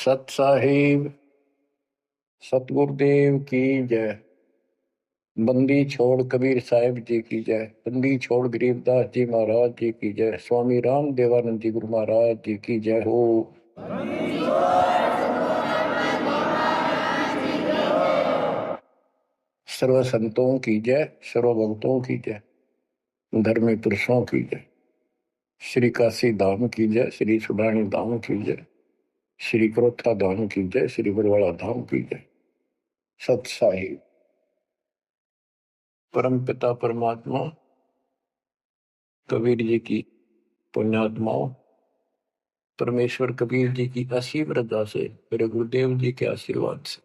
सत साहिब सतगुरुदेव की जय। बंदी छोड़ कबीर साहिब जी की जय। बंदी छोड़ गरीबदास जी महाराज जी की जय। स्वामी राम देवानंद जी गुरु महाराज जी की जय हो। सर्व संतों की जय, सर्व भक्तों की जय, धर्मी पुरुषों की जय। श्री काशी धाम की जय, श्री सुडानी धाम की जय, श्री क्रोथा धाम की जय, श्री बरवाड़ा धाम की जय। सत साहिब परम पिता परमात्मा कबीर जी की पुण्यात्माओं, परमेश्वर कबीर जी की असीम रजा से, मेरे गुरुदेव जी के आशीर्वाद से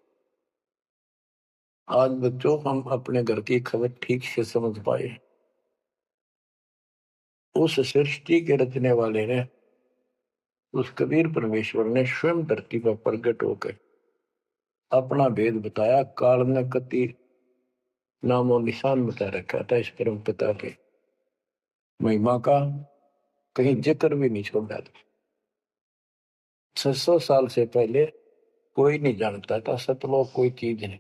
आज बच्चों हम अपने घर की खबर ठीक से समझ पाए। उस सृष्टि के रचने वाले ने, उस कबीर परमेश्वर ने स्वयं धरती पर प्रकट होकर अपना भेद बताया। काल ने कति नामो निशान बता रखा था इस परम पिता के महिमा का, कहीं जिक्र भी नहीं छोड़ा था। 600 साल से पहले कोई नहीं जानता था सतलोक कोई चीज नहीं।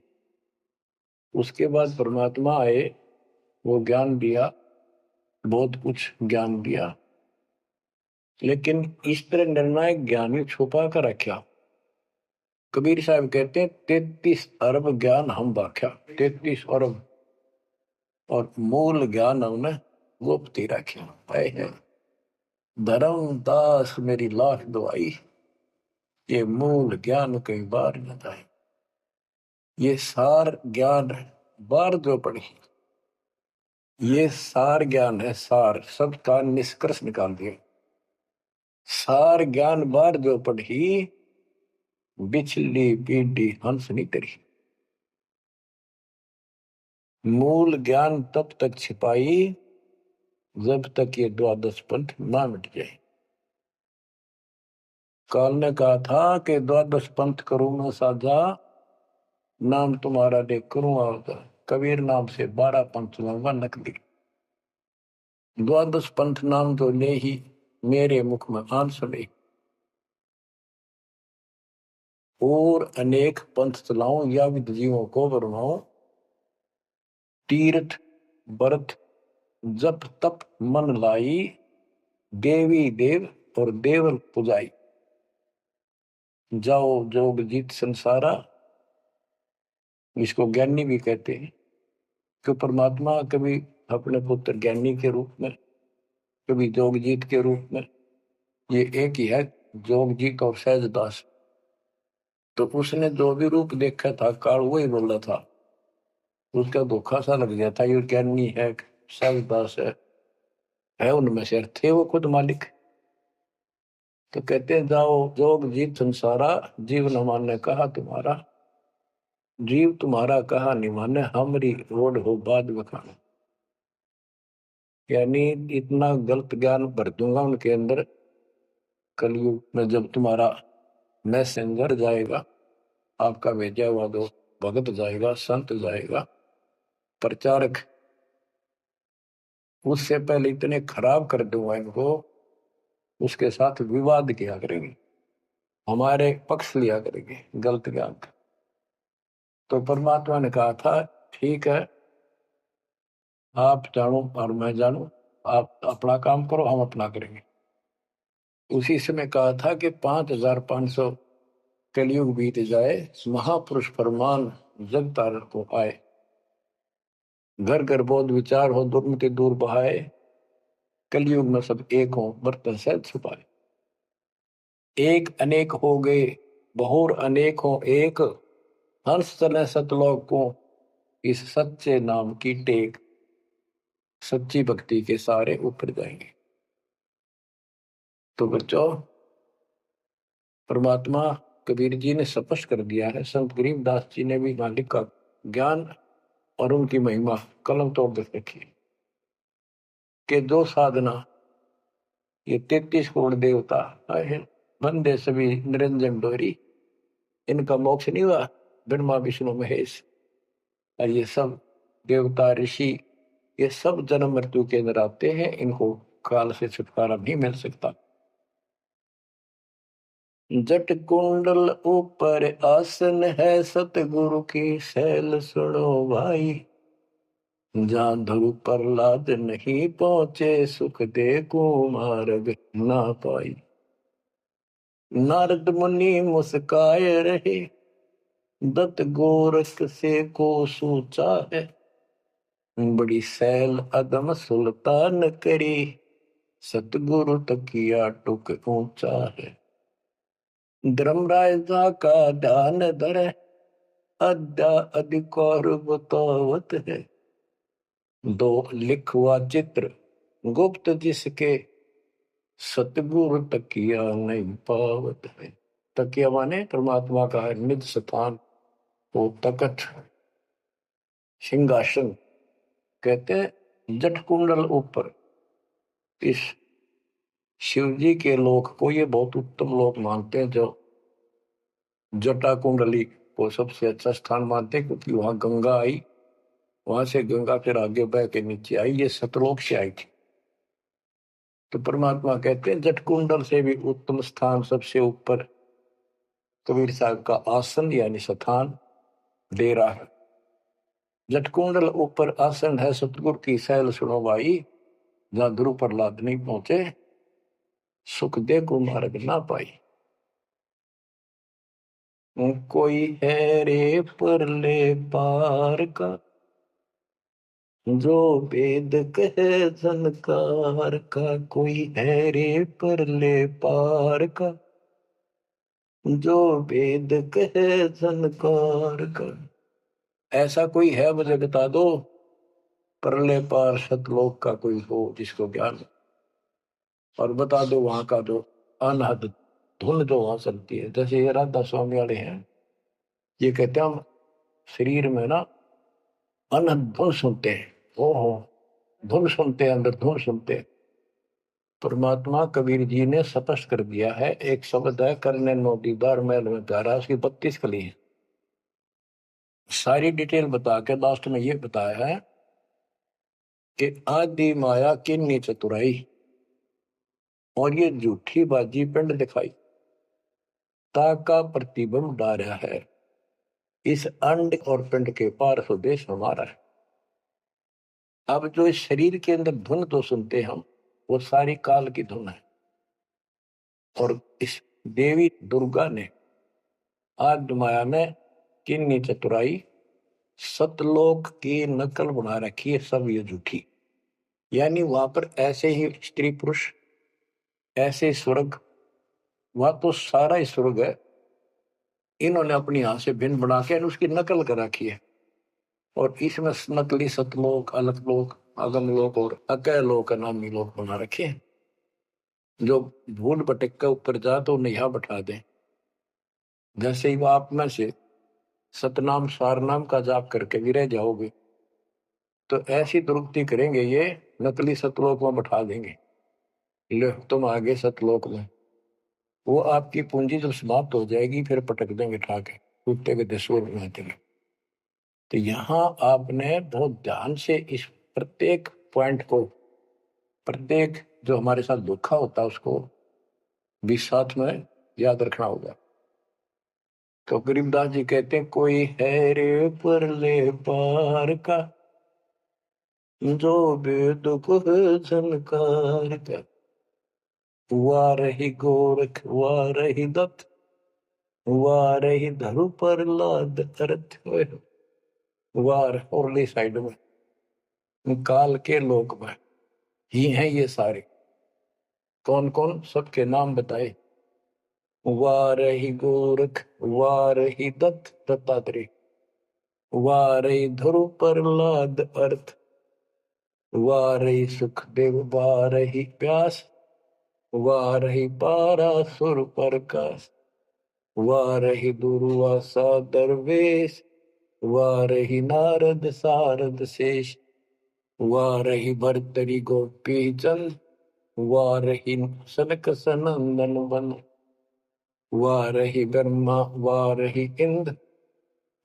उसके बाद परमात्मा आए, वो ज्ञान दिया, बहुत कुछ ज्ञान दिया, लेकिन इस तरह निर्णायक ज्ञान छुपा कर रखा। कबीर साहब कहते हैं 33 अरब ज्ञान हम बाख्या, 33 अरब, और मूल ज्ञान हमने गुप्त ही रखा। धर्म दास मेरी लाख दुआई, ये मूल ज्ञान कई बार न जाए। ये सार ज्ञान बार जो पढ़ी, ये सार ज्ञान है, सार शब्द का निष्कर्ष निकाल दिया। सार ज्ञान बार जो पढ़ी, बिछली पीढ़ी हंस नहीं तरी। मूल ज्ञान तब तक छिपाई जब तक ये द्वादश पंथ ना मिट जाए। काल ने कहा था कि द्वादश पंथ करूंगा साझा, नाम तुम्हारा देख करूंगा होता। कबीर नाम से 12 पंथ लूंगा नकली। द्वादश पंथ नाम तो ले ही मेरे मुख में आन सुने, और अनेक पंथ चलाऊं या विद जीवों को बरमाऊं। तीर्थ व्रत जप तप मन लाई, देवी देव और देवल पुजाई। जाओ जोग जीत संसारा, इसको ज्ञानी भी कहते हैं। कि परमात्मा कभी अपने पुत्र ज्ञानी के रूप में, कभी जोगजीत के रूप में, ये एक ही है जोगजीत और सहजदास। तो उसने जो भी रूप देखा था काल वही बोला था, उसका धोखा सा लग गया था। ये ज्ञानी है, सहजदास है उनमें से थे वो खुद मालिक। तो कहते हैं जाओ जोग जीत संसारा, जीव न माने कहा तुम्हारा। जीव तुम्हारा कहा नहीं माने, हमारी रोड हो बाद बखाना। यानी इतना गलत ज्ञान भर दूंगा उनके अंदर कलयुग में, जब तुम्हारा मैसेंजर जाएगा, आपका भेजा हुआ दो भगत जाएगा, संत जाएगा, प्रचारक, उससे पहले इतने खराब कर दूंगा इनको, उसके साथ विवाद किया करेंगे, हमारे पक्ष लिया करेंगे गलत ज्ञान का। तो परमात्मा ने कहा था ठीक है, आप जानो और मैं जानू, आप अपना काम करो, हम अपना करेंगे। उसी समय कहा था कि 5500 कलयुग बीत जाए, महापुरुष फरमान जग तारण को आए। घर घर बोध विचार हो, दुर्मति दूर बहाए, कलयुग में सब एक हो, बर्तन से छुपाए। एक अनेक हो गए, बहुर अनेक हो एक, हंस चले सतलोक को, इस सच्चे नाम की टेक। सच्ची भक्ति के सारे ऊपर जाएंगे। तो बच्चों, परमात्मा कबीर जी ने स्पष्ट कर दिया है, संत गरीबदास जी ने भी मालिक का ज्ञान और उनकी महिमा कलम तोड़ कर रखी कि जो साधना ये 33 करोड़ देवता बंदे सभी निरंजन डोरी, इनका मोक्ष नहीं हुआ। ब्रह्मा विष्णु महेश और ये सब देवता ऋषि, ये सब जन्म मृत्यु के अंदर आते हैं, इनको काल से छुटकारा नहीं मिल सकता। जट कुंडल ऊपर आसन है, सतगुरु की सैल सुनो भाई। जहाँ ध्रुव प्रहलाद नहीं पहुंचे, सुख दे कुमार्ग ना पाई। नारद मुनि मुस्काए रहे, दत्त गोरख से को सूचा है। बड़ी सैल अदम सुल्तान करी, सतगुरु तकिया टुक ऊंचा है। धर्मराजा का ध्यान धरे, अद्या अधिकार बतावत है। दो लिखवा चित्र गुप्त जिसके, सतगुरु तकिया नहीं पावत है। तकिया माने परमात्मा का निज स्थान, वो तकत सिंहासन कहते हैं। जट कुंडल ऊपर, इस शिव जी के लोक को ये बहुत उत्तम लोक मानते हैं, जो जटा कुंडली को सबसे अच्छा स्थान मानते हैं, क्योंकि वहां गंगा आई, वहां से गंगा फिर आगे बह के नीचे आई, ये सतलोक से आई थी। तो परमात्मा कहते हैं जट कुंडल से भी उत्तम स्थान, सबसे ऊपर कबीर साहब का आसन यानी स्थान डेरा है। जट कुंडल ऊपर आसन है, सतगुरु की सैल सुनो भाई। जहां ध्रुव प्रहलाद नहीं पहुंचे, सुख दे को मार्ग ना पाई। कोई है रे परले पार का, जो वेद कहे झनकार का। कोई है रे परले पार का, जो वेद कहे झनकार का। ऐसा कोई है मुझे बता दो, परले पार सतलोक का कोई हो जिसको ज्ञान। और बता दो वहां का जो अनहद धुन जो वहां चलती है। जैसे ये राधा स्वामी वाले हैं, ये कहते हैं हम शरीर में ना अनहद धुन सुनते हैं। ओहो, धुन सुनते हैं, अंदर धुन सुनते हैं। परमात्मा कबीर जी ने स्पष्ट कर दिया है। एक शब्द है, करने नो दीदार महल में प्यारा, उसकी 32 कली है। सारी डिटेल बता के लास्ट में ये बताया है कि आदि माया किन्नी चतुराई, और ये झूठी बाजी पिंड दिखाई, ताका प्रतिबिंब डारा है। इस अंड और पिंड के पार स्वदेश हमारा है। अब जो इस शरीर के अंदर धुन तो सुनते हम, वो सारी काल की धुन है। और इस देवी दुर्गा ने आदि माया में किन्नी चतुराई, सतलोक की नकल बना रखी है, सब ये झूठी। यानी वहां पर ऐसे ही स्त्री पुरुष, ऐसे स्वर्ग, वहां तो सारा ही स्वर्ग है। इन्होंने अपनी हाथ से भिन्न बना के उसकी नकल कर रखी है। और इसमें नकली सतलोक, अलग लोक, अगम लोक और अकय लोक नामी लोक बना रखे हैं। जो भूल भटक के ऊपर जा तो उन्हें यहाँ बैठा दें। जैसे ही वो आप में से सतनाम सार नाम का जाप करके भी रह जाओगे, तो ऐसी दुर्गति करेंगे, ये नकली सतलोक में बैठा देंगे। ले तुम आगे सतलोक में, वो आपकी पूंजी जब समाप्त हो जाएगी, फिर पटक देंगे ठाके, टूटते के दसों में चले। तो यहाँ आपने बहुत ध्यान से इस प्रत्येक पॉइंट को, प्रत्येक जो हमारे साथ धोखा होता है उसको भी साथ में याद रखना होगा। तो गरीबदास जी कहते हैं, कोई है रे परले पार का, जो वेद को झनकार का। हुआ रही गोरख, हुआ रही दत्त, हुआ रही धरु प्रहलाद अर्थ। वार औरली साइड में काल के लोक में ही हैं ये सारे। कौन कौन, सबके नाम बताए। वारही गोरख, वारही दत्त दत्तात्रेय, वारही ध्रुव प्रहलाद अर्थ, वारही सुखदेव, वारही व्यास, वारही पारासुर प्रकाश, वारही दुर्वासा दरवेश, वारही नारद सारद शेष, वारही भरतरी गोपी चंद, वारही सनक सनंदन वन, वारही ब्रह्मा, वारही इंद्र,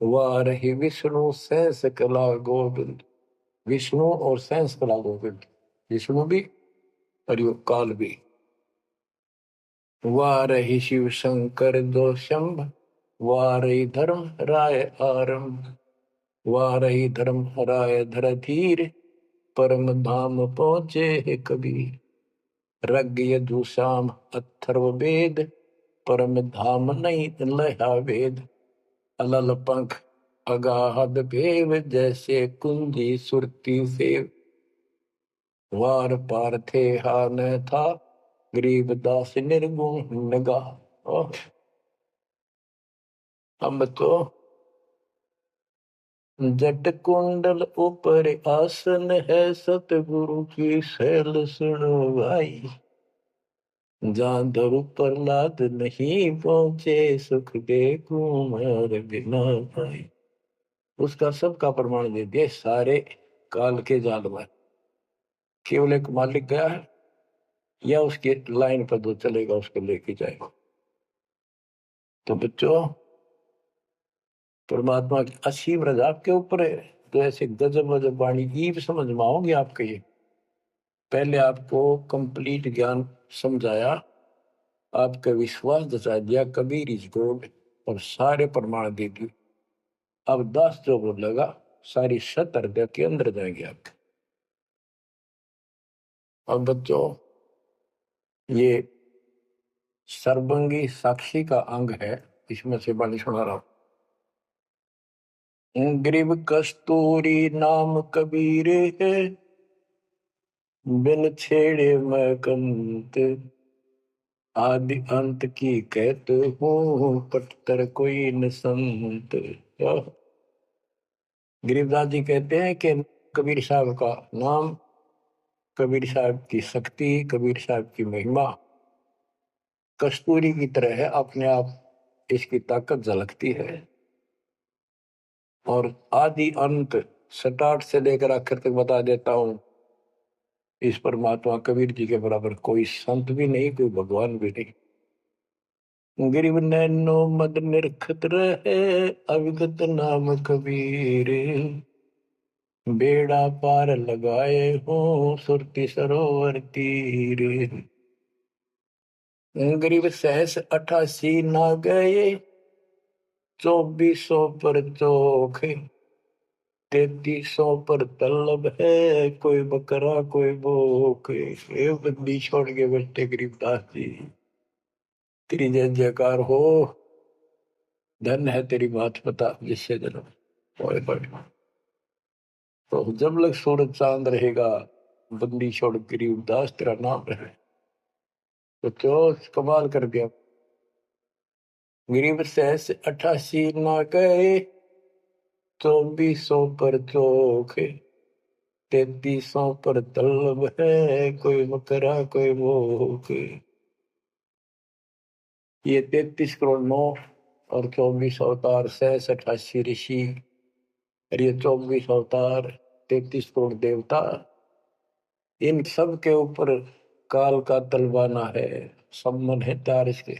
वारही विष्णु सहस कला गोविंद। विष्णु और सहस कला गोविंद, विष्णु भी और यो काल भी। वारहि शिव शंकर दो शंभ, वारहि धर्म राय आरंभ, वारहि धर्म राय धर धीर, परम धाम पहुंचे है कबीर। रग यजुषाम अथर्व वेद, परम धाम नहीं लहा वेद। अलल पंख अगाध भेव, जैसे कुंजी सुरती सेव। वार पार थे हा न था, गरीबदास निर्गुण नगा। हम तो जट कुंडल ऊपर आसन है, सतगुरु की शैल सुनो भाई। जहाँ दरु प्रहलाद नहीं पहुंचे, सुख दे कुमार बिना भाई। उसका सबका प्रमाण दे दिया सारे काल के जाल में। केवल एक मालिक गया है या उसके लाइन पर जो चलेगा उसको लेके जाएगा। तो बच्चों, परमात्मा की असीम रजा आपके ऊपर है। तो ऐसे गजब गजब वाणी ईब समझ में आओगे आपके। ये पहले आपको कंप्लीट ज्ञान समझाया, आपका विश्वास दसा दिया कबीर इज गॉड, और सारे प्रमाण दे दिए। अब 10 जो बोलेगा सारी सत हृदय के अंदर जाएंगे आपके। अब बच्चों, ये सर्वंगी साक्षी का अंग है, इसमें से बाणी सुना रहा हूं। ग्रीव कस्तूरी नाम कबीर है, बिन छेड़े मैं कंत। आदि अंत की कहते हूँ, पटतर कोई न संत। गरीबदास जी कहते हैं कि कबीर साहब का नाम, कबीर साहब की शक्ति, कबीर साहब की महिमा कस्तूरी की तरह है। अपने आप इसकी ताकत झलकती है, और आदि अंत स्टार्ट से लेकर आखिर तक बता देता हूं। इस परमात्मा कबीर जी के बराबर कोई संत भी नहीं, कोई भगवान भी नहीं। गिरिव नैनो मद निरखत रहे, अविगत नाम कबीर। बेड़ा पार लगाए हो, सुरती सरोवर तीर। गरीब सहस 88 ना गए, 2400 पर चोखे। 3300 पर तलब है, कोई बकरा कोई भूख। ये बंदी छोड़ के बैठे गरीबदास जी, तेरी जय जयकार हो। धन है तेरी बात पता जिससे जन्म ओए बड़े। तो जब लग सूरज चांद रहेगा, बंदी छोड़ गरीबदास तेरा नाम रहे। तो क्यों कमाल कर दिया। गरीब सहस 88 ना गए, 2400 पर चोखे। 3300 पर तलब है, कोई बकरा कोई भूख। ये 33 करोड़ 9 और 24 अवतार, 88 ऋषि, और ये 24 अवतार, 33 करोड़ देवता, इन सब के ऊपर काल का तलवाना है। सब मन है तार इसके,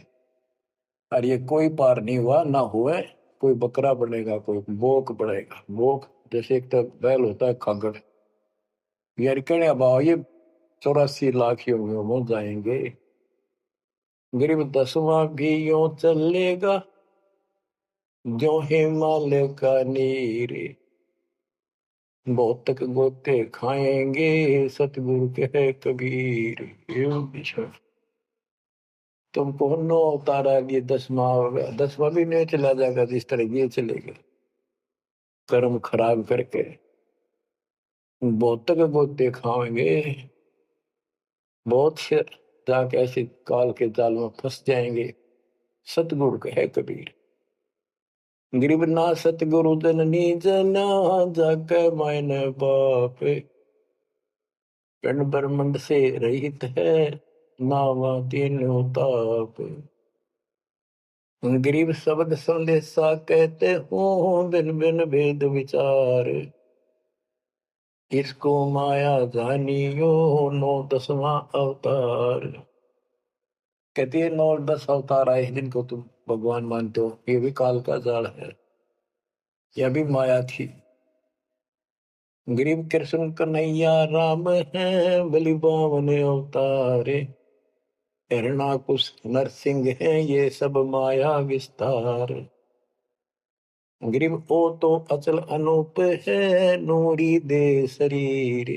और ये कोई पार नहीं हुआ ना हुआ। कोई बकरा बनेगा, कोई बोक बनेगा। बोक जैसे एक तो बैल होता है खागड़, यार कहने अब ये 84 लाख योगियों में जाएंगे। गरीब 10वां भी यूं चलेगा, जो हिमालय का नीर। बहुत तक गोते खाएंगे, सतगुरु के कबीर। तुमको 9 उतारा, ये 10वां हो गया। 10वां भी नहीं चला जाएगा जिस तरह ये चलेगा, कर्म खराब करके। बहुत तक गोते खाएंगे, बहुत से जाके ऐसे काल के जाल में फंस जाएंगे। सतगुरु कहे कबीर, गरीब ना सतगुरु जननी जना, जाके मायने बाप। पिंड ब्रह्मंड से रहित है, नावा तीनों ताप। गरीब शब्द संदेशा कहते हूँ, बिन बिन भेद विचार। इसको माया जानियो, 9 10वां अवतार। कहती है 9 और 10 अवतार आए जिनको तुम भगवान मानते हो, ये भी काल का जाल है, यह भी माया थी। गरीब कृष्ण कन्हैया राम है, बलि बावन अवतारे। हिरणाकुश नरसिंह है ये सब माया विस्तार। ग्रीव ओ तो अचल अनूप है नूरी दे शरीर।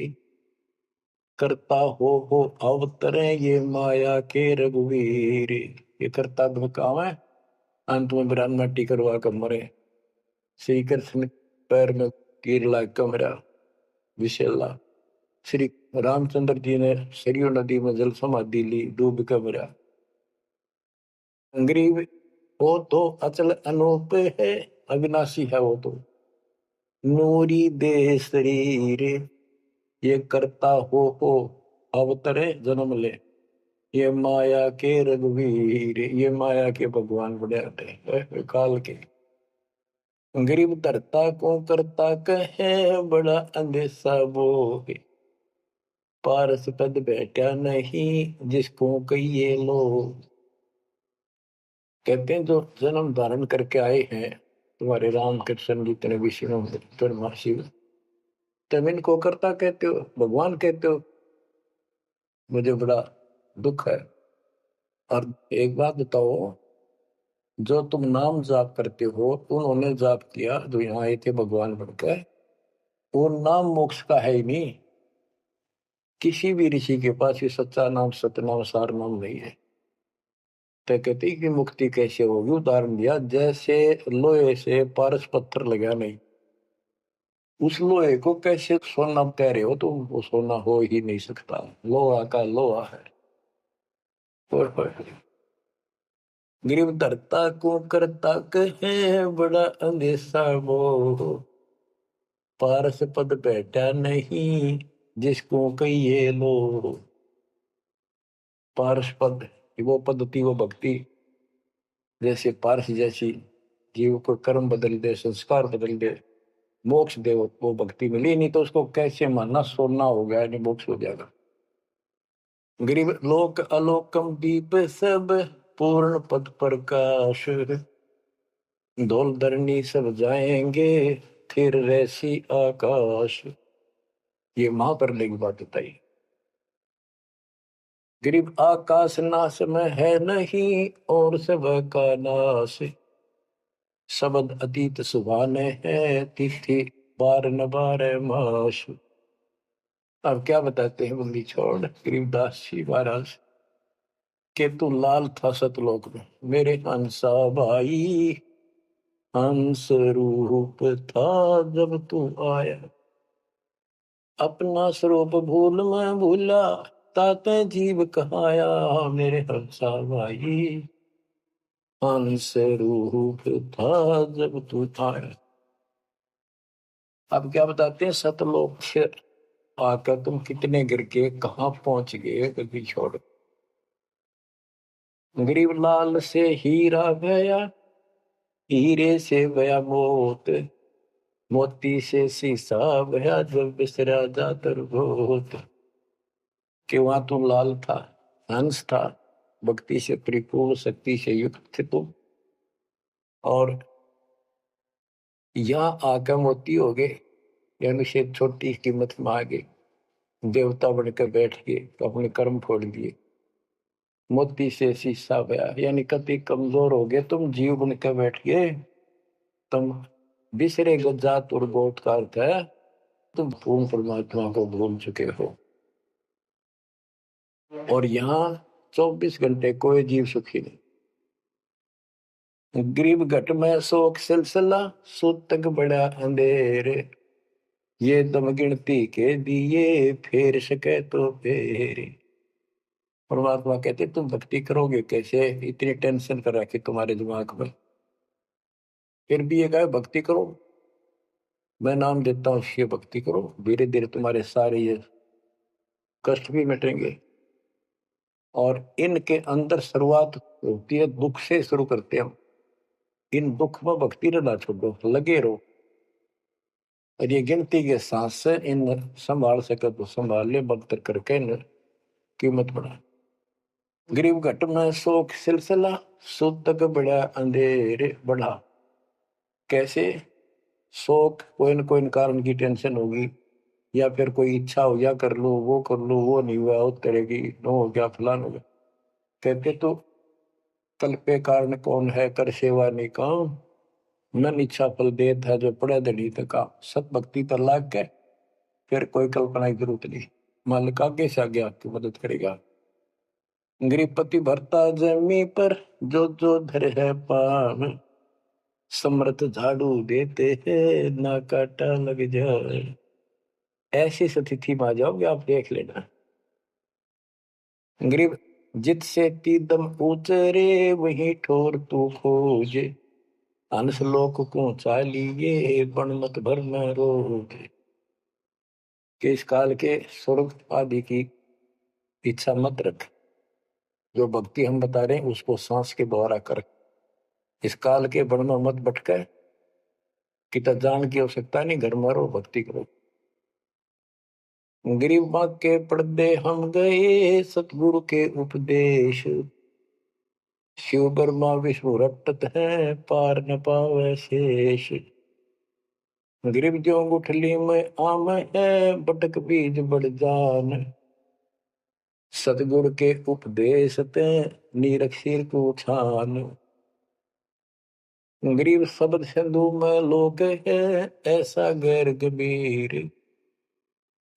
करता हो अवतरे ये माया के रघुवीर। ये करता काम है, अंत में बिरान मट्टी करवा कर मरे। श्री कृष्ण पैर में तीर लाग कर मरा विशेला। श्री रामचंद्र जी ने सरयू नदी में जल समाधि ली, डूब कर मरा। ग्रीव वो तो अचल अनूप है, अविनाशी है वो तो। नूरी दे शरीर, ये करता हो अवतरे जन्म ले। ये माया के रघुवीर, ये माया के भगवान बड़े होते काल के। गरीब धरता को करता कहे बड़ा अंदेशा बोहे। पारस पद बैठा नहीं जिसको कहिए लोग। कहते हैं जो जन्म धारण करके आए हैं तुम्हारे राम कृष्ण जितने विष्णु शिव, तुम इनको करता कहते हो, भगवान कहते हो। मुझे बड़ा दुख है। और एक बात बताओ, जो तुम नाम जाप करते हो उन्होंने जाप किया जो यहाँ आए थे भगवान बनकर, वो नाम मोक्ष का है ही नहीं। किसी भी ऋषि के पास ये सच्चा नाम सतनाम सार नाम नहीं है। तो कहते कि मुक्ति कैसे होगी, उदाहरण दिया जैसे लोहे से पारस पत्थर लगा नहीं, उस लोहे को कैसे सोना कह रहे हो तुम, वो सोना हो ही नहीं सकता, लोहा का लोहा है। और गरीब धरता को करता कहे बड़ा अंदेशा मोह। पारस पद बैठा नहीं जिसको कहिए लो। पारस पद वो पद्धति वो भक्ति, जैसे पारस जैसी जीव को कर्म बदल दे, संस्कार बदल दे, मोक्ष दे, वो भक्ति मिली नहीं तो उसको कैसे मानना सोना हो गया नहीं मोक्ष हो जाएगा। गरीब लोक अलोकम दीप सब पूर्ण पद प्रकाश। धौल धरनी सब जाएंगे फिर रहसी आकाश। ये महाप्रलय की बात बताई। गरीब आकाश नाश में है नहीं और सब का नाश। शब्द अतीत सुभाने है तिथि बार न बार माश। अब क्या बताते हैं बंदी छोड़ गरीबदास जी महाराज के तू लाल था सतलोक में मेरे हंसा भाई। हंस रूप था जब तू आया, अपना स्वरूप भूल मैं भूला, ताते जीव कहाया मेरे हंसा भाई। हंस रूप था जब तू आया। अब क्या बताते हैं, सतलोक से आकर तुम कितने गिर के कहाँ पहुंच गए कभी छोड़। गरीब लाल से हीरा गया, हीरे से गया मोत, मोती से शीशा गया जब बिसरा जातर भूत। कि वहां तुम लाल था, हंस था, भक्ति से परिपूर्ण शक्ति से युक्त थे तुम, और यहाँ आकर मोती हो गए, यानी से छोटी कीमत में आ गए, देवता बनकर बैठ गए तो अपने कर्म फोड़ दिए। मोती से शीशा गया यानी कति कमजोर हो गए तुम, जीव बनकर बैठ गए तुम। बिसरे जात और गोत का अर्थ है तुम पूर्ण परमात्मा को भूल चुके हो। और यहाँ 24 घंटे कोई जीव सुखी नहीं। गरीब घट में शोक सिलसिला सूतक बड़ा अंधेरे। ये दम गिनती के दिए फेर सके तो फेरे। परमात्मा कहते तुम भक्ति करोगे कैसे, इतनी टेंशन कर रखी तुम्हारे दिमाग में, फिर भी ये कहे भक्ति करो, मैं नाम देता हूँ ये भक्ति करो, धीरे धीरे तुम्हारे सारे ये कष्ट भी मिटेंगे। और इनके अंदर शुरुआत होती है दुख से, शुरू करते हैं हम। इन दुख में भक्ति रहना छोड़ो, लगे रहो, और ये गिनती के सांस से इन संभाल सके तो संभाल ले, बदतर करके इन कीमत बढ़ा। गरीब घट में शोक सिलसिला सूतक बड़ा अंधेरे बढ़ा। कैसे, शोक कोई न कोई कारण की टेंशन होगी, या फिर कोई इच्छा हो, या कर लो वो कर लो, वो नहीं हुआ उस तरह की, नो हो गया फलान हो गया, कहते तो कल पे कारण कौन है, कर सेवा नहीं काम, मन इच्छा फल देत है, जो पड़े धड़ी तक सत भक्ति पर लाग के फिर कोई कल्पना की जरूरत नहीं, मालिक आगे से आगे आपकी मदद करेगा। गृहपति भरता जमी पर जो जो धर है पान, समर्थ झाड़ू देते हैं ना काटा लग जाए। ऐसी स्थिति में आ जाओगे आप, देख लेना। गरीब जित से तीदम उचरे वही ठोर तू खोज, अंश लोक को चालिए बन मत भर न रोग। कि इस काल के स्वर्ग आदि की इच्छा मत रख, जो भक्ति हम बता रहे हैं उसको सांस के द्वारा कर। इस काल के बन में मत भटके, कितना जान की आवश्यकता नहीं, घर में रहो भक्ति करो। गरीब बाग के पर्दे हम गए सतगुरु के उपदेश, शिव ब्रह्मा विष्णु रटत है पार न पावे शेष। गरीब जो गुठली में आम है बटक बीज बढ़ जान, सतगुरु के उपदेश ते नीरख सिर को छान। गरीब शब्द सिंधु में लोक है ऐसा गैर गंभीर,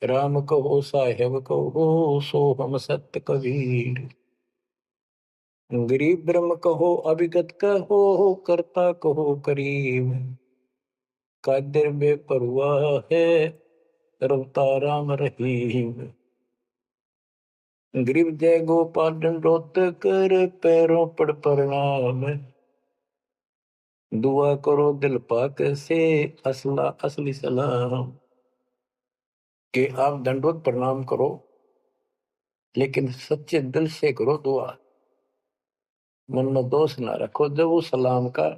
राम कहो साहेब कहो सो हम सत्य कबीर। गरीब ब्रह्म कहो अभिगत कहो करता कहो करीब, कादिर में परुआ है रवता राम रहीम। गरीब जय गोपाल दंडोत कर पैरों पड़ प्रणाम, दुआ करो दिल पाक से असला असली सलाम। कि आप दंडोत प्रणाम करो लेकिन सच्चे दिल से करो दुआ, मन में दोष ना रखो, जब उस सलाम का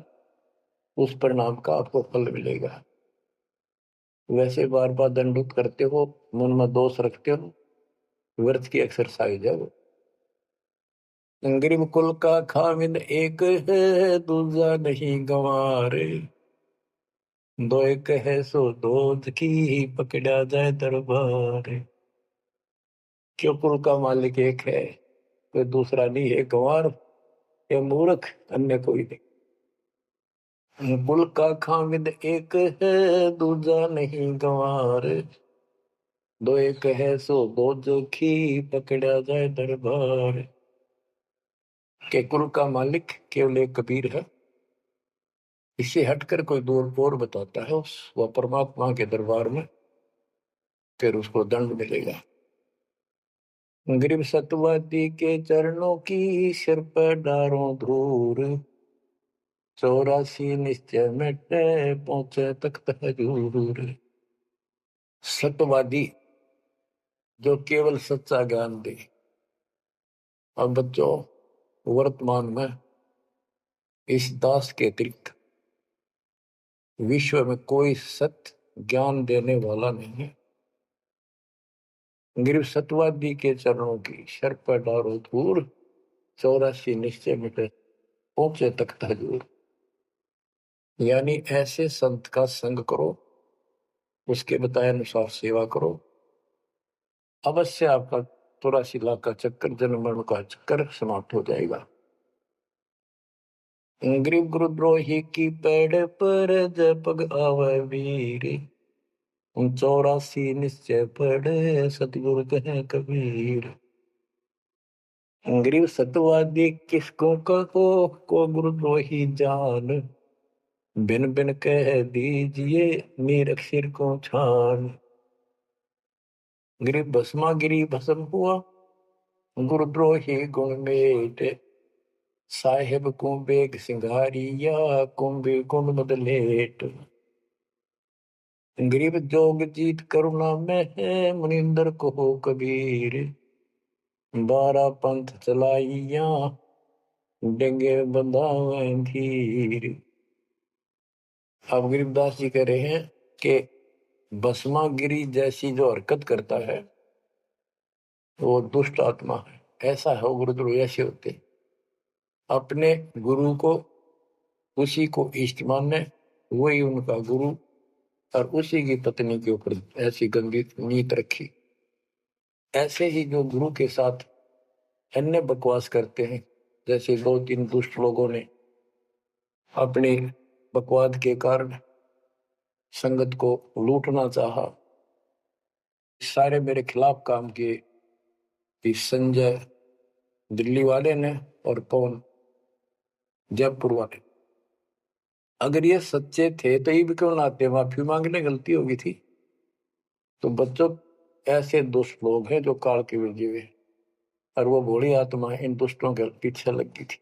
उस प्रणाम का आपको फल मिलेगा। वैसे बार बार दंडोत करते हो, मन में दोष रखते हो, व्यर्थ की एक्सरसाइज है वो। गरीब कुल का खामिद एक है दूजा नहीं गंवारे, दो एक है सो दो की पकड़ा जाए दरबार। क्यों कुल का मालिक एक है, कोई दूसरा नहीं है, गंवार ये मूर्ख अन्य कोई नहीं। कुल का खामिद एक है दूजा नहीं गंवार, दो एक है सो दो जोखी पकड़ा जाए दरबार। के कुल का मालिक केवल एक कबीर है, इससे हटकर कोई दूर और बताता है उस वह परमात्मा के दरबार में फिर उसको दंड मिलेगा। गरीब सतवादी के चरणों की सिर पर डारों धूर, 84 निश्चय मिटे पहुंचे तख्त हजूर। सत्यवादी जो केवल सच्चा ज्ञान दे। अब बच्चों वर्तमान में इस दास के अतिरिक्त विश्व में कोई सत्य ज्ञान देने वाला नहीं है। गरीब सतवादी के चरणों की शर पर डारो धूर, 84 निश्चय मिटे पहुंचे तख्त हजूर। यानी ऐसे संत का संग करो, उसके बताए अनुसार सेवा करो, अवश्य आपका 84 लाख का चक्कर जन्म मरण का चक्कर समाप्त हो जाएगा। गरीब गुरुद्रोही की पेड़ पर जब पग आवे वीर, 84 निश्चय पढ़े सतगुरु कहे कबीर। गरीब सतवादी किसको कहो को गुरुद्रोही जान, बिन बिन कह दीजिए नीरख सिर को छान। गरीब भस्मा गिरी भस्म हुआ गुरुद्रोही गुण मेट, साहेब को बेग सिंगारिया कुंभे गुण बदलेट। गरीब जोग जीत करुणा में है मुनिंदर को हो कबीर, 12 पंथ चलाइया डेंगे बंधावे धीर। अब गरीबदास जी कह रहे हैं कि भस्मागिरी जैसी जो हरकत करता है वो दुष्ट आत्मा है, ऐसा है। गुरुद्रोही ऐसे होते अपने गुरु को उसी को इष्ट माने, वही उनका गुरु, और उसी की पत्नी के ऊपर ऐसी गंदी नीत रखी। ऐसे ही जो गुरु के साथ अन्य बकवास करते हैं। जैसे 2-3 दुष्ट लोगों ने अपनी बकवाद के कारण संगत को लूटना चाहा, सारे मेरे खिलाफ काम किए, कि संजय दिल्ली वाले ने और पवन जयपुर वाले। अगर ये सच्चे थे तो ये भी क्यों ना आते, माफी मांगने गलती होगी थी। तो बच्चों, ऐसे दुष्ट लोग हैं जो काल के भेजे हुए, और वो भोली आत्मा इन दुष्टों के पीछे लग गई थी।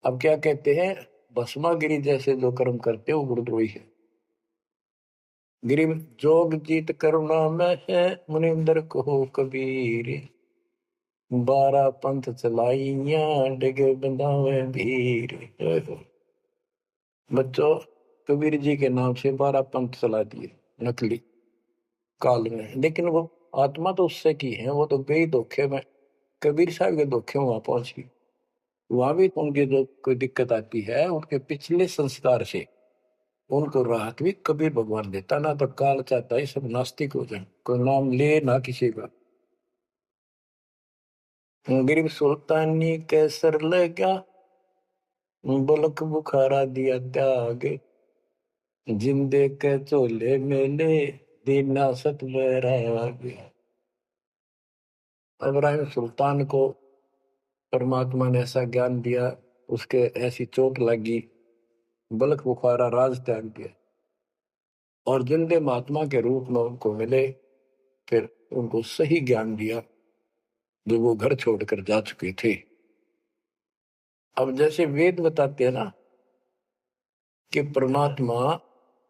अब क्या कहते हैं, भस्मागिरी जैसे जो कर्म करते हो गुरुद्रोही है। गिरी जोग जीत करुणा में है, मुनिंदर को कबीर, 12 पंथ चलाइया डिगे बंधावे भीर। बच्चों, कबीर जी के नाम से 12 पंथ चला दिए नकली काल में, लेकिन वो आत्मा तो उससे की है, वो तो गई धोखे में, कबीर साहब के धोखे में वहां पहुंच गई। वहां भी उनकी जो कोई दिक्कत आती है, उनके पिछले संस्कार से उनको राहत भी कबीर भगवान देता। ना तो काल चाहता है सब नास्तिक हो जाए, कोई नाम ले ना किसी का। गरीब सुल्तानी कैसर लगा, बलक बुखारा दिया त्याग, जिंदे के चोले मेले दीना सत बैराग। इब्राहिम सुल्तान को परमात्मा ने ऐसा ज्ञान दिया, उसके ऐसी चोट लगी, बलक बुखारा राज त्याग दिया, और जिंदे महात्मा के रूप में उनको मिले, फिर उनको सही ज्ञान दिया जो वो घर छोड़कर जा चुके थे। अब जैसे वेद बताते हैं ना कि परमात्मा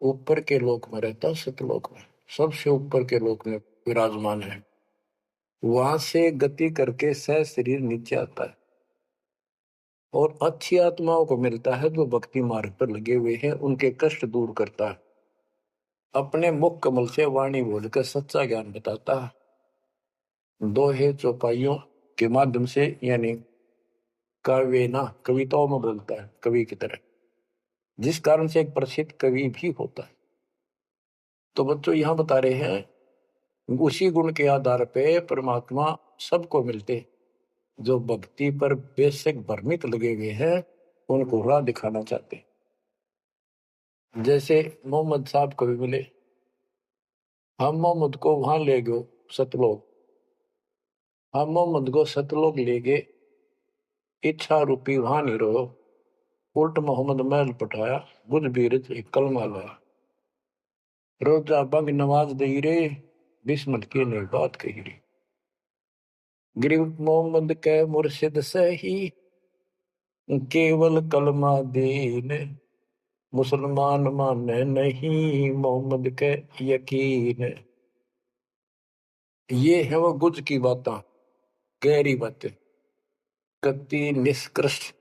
ऊपर के लोक में रहता, सतलोक में, सबसे ऊपर के लोक में विराजमान है। वहां से गति करके सह शरीर नीचे आता है, और अच्छी आत्माओं को मिलता है जो भक्ति मार्ग पर लगे हुए हैं, उनके कष्ट दूर करता है, अपने मुख कमल से वाणी बोलकर सच्चा ज्ञान बताता है, दोहे चौपाइयों के माध्यम से, यानी काव्य ना कविताओं में बोलता है कवि की तरह, जिस कारण से एक प्रसिद्ध कवि भी होता है। तो बच्चों यहां बता रहे हैं, उसी गुण के आधार पे परमात्मा सबको मिलते, जो भक्ति पर बेशक भ्रमित लगे हुए हैं, उनको राह दिखाना चाहते। जैसे मोहम्मद साहब को भी मिले, हम मोहम्मद को वहां ले गए सतलोक, हम मोहम्मद को सतलोक ले गए, इच्छा रूपी वहां नहीं रहो, उल्ट मोहम्मद महल पठाया, बुझ बीरज एक कलमा लाया, रोजा बंग नमाज दे रे, बिस्मत की ने बात कही रे। गरीब मोहम्मद के मुर्शिद सही, केवल कलमा दीन, मुसलमान माने नहीं मोहम्मद के यकीन। ये है वो गुज की बातें, गहरी बातें, कति निष्कृष्ट।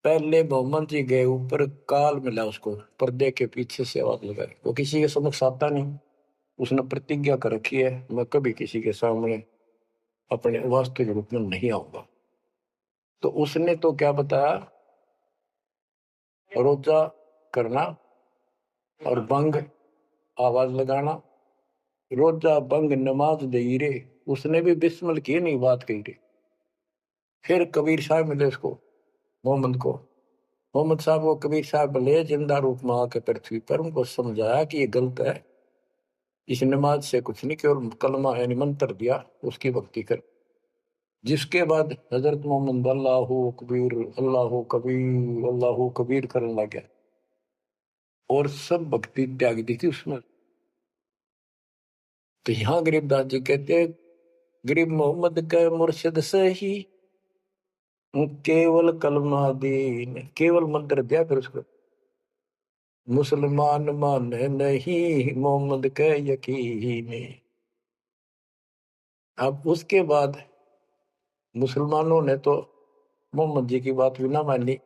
पहले मोहम्मद जी गए ऊपर, काल मिला उसको, पर्दे के पीछे से आवाज लगाई, वो किसी के समक्ष आता नहीं, उसने प्रतिज्ञा कर रखी है, मैं कभी किसी के सामने अपने वास्तविक रूप में नहीं आऊंगा। तो उसने तो क्या बताया, रोजा करना और बंग आवाज लगाना, रोजा बंग नमाज दे रे, उसने भी बिस्मिल की नहीं बात कही रे। फिर कबीर साहब मिले उसको, मोहम्मद को, मोहम्मद साहब को कबीर साहब मिले जिंदा रूप में आके पृथ्वी पर, उनको समझाया कि ये गलत है, इस नमाज से कुछ नहीं, केवल कलमा यानी मंत्र दिया, उसकी भक्ति कर। जिसके बाद हजरत मोहम्मद अल्लाह कबीर अल्लाह कबीर अल्लाह कबीर करने लग गया, और सब भक्ति त्याग दी थी उसमें। तो यहाँ गरीबदास जी कहते हैं, गरीब मोहम्मद का मुर्शिद सही, केवल कलमा दीन, केवल मंत्र दिया, फिर उसको मुसलमान माने नहीं मोहम्मद के यकीन। अब उसके बाद मुसलमानों ने तो मोहम्मद जी की बात भी ना मानी,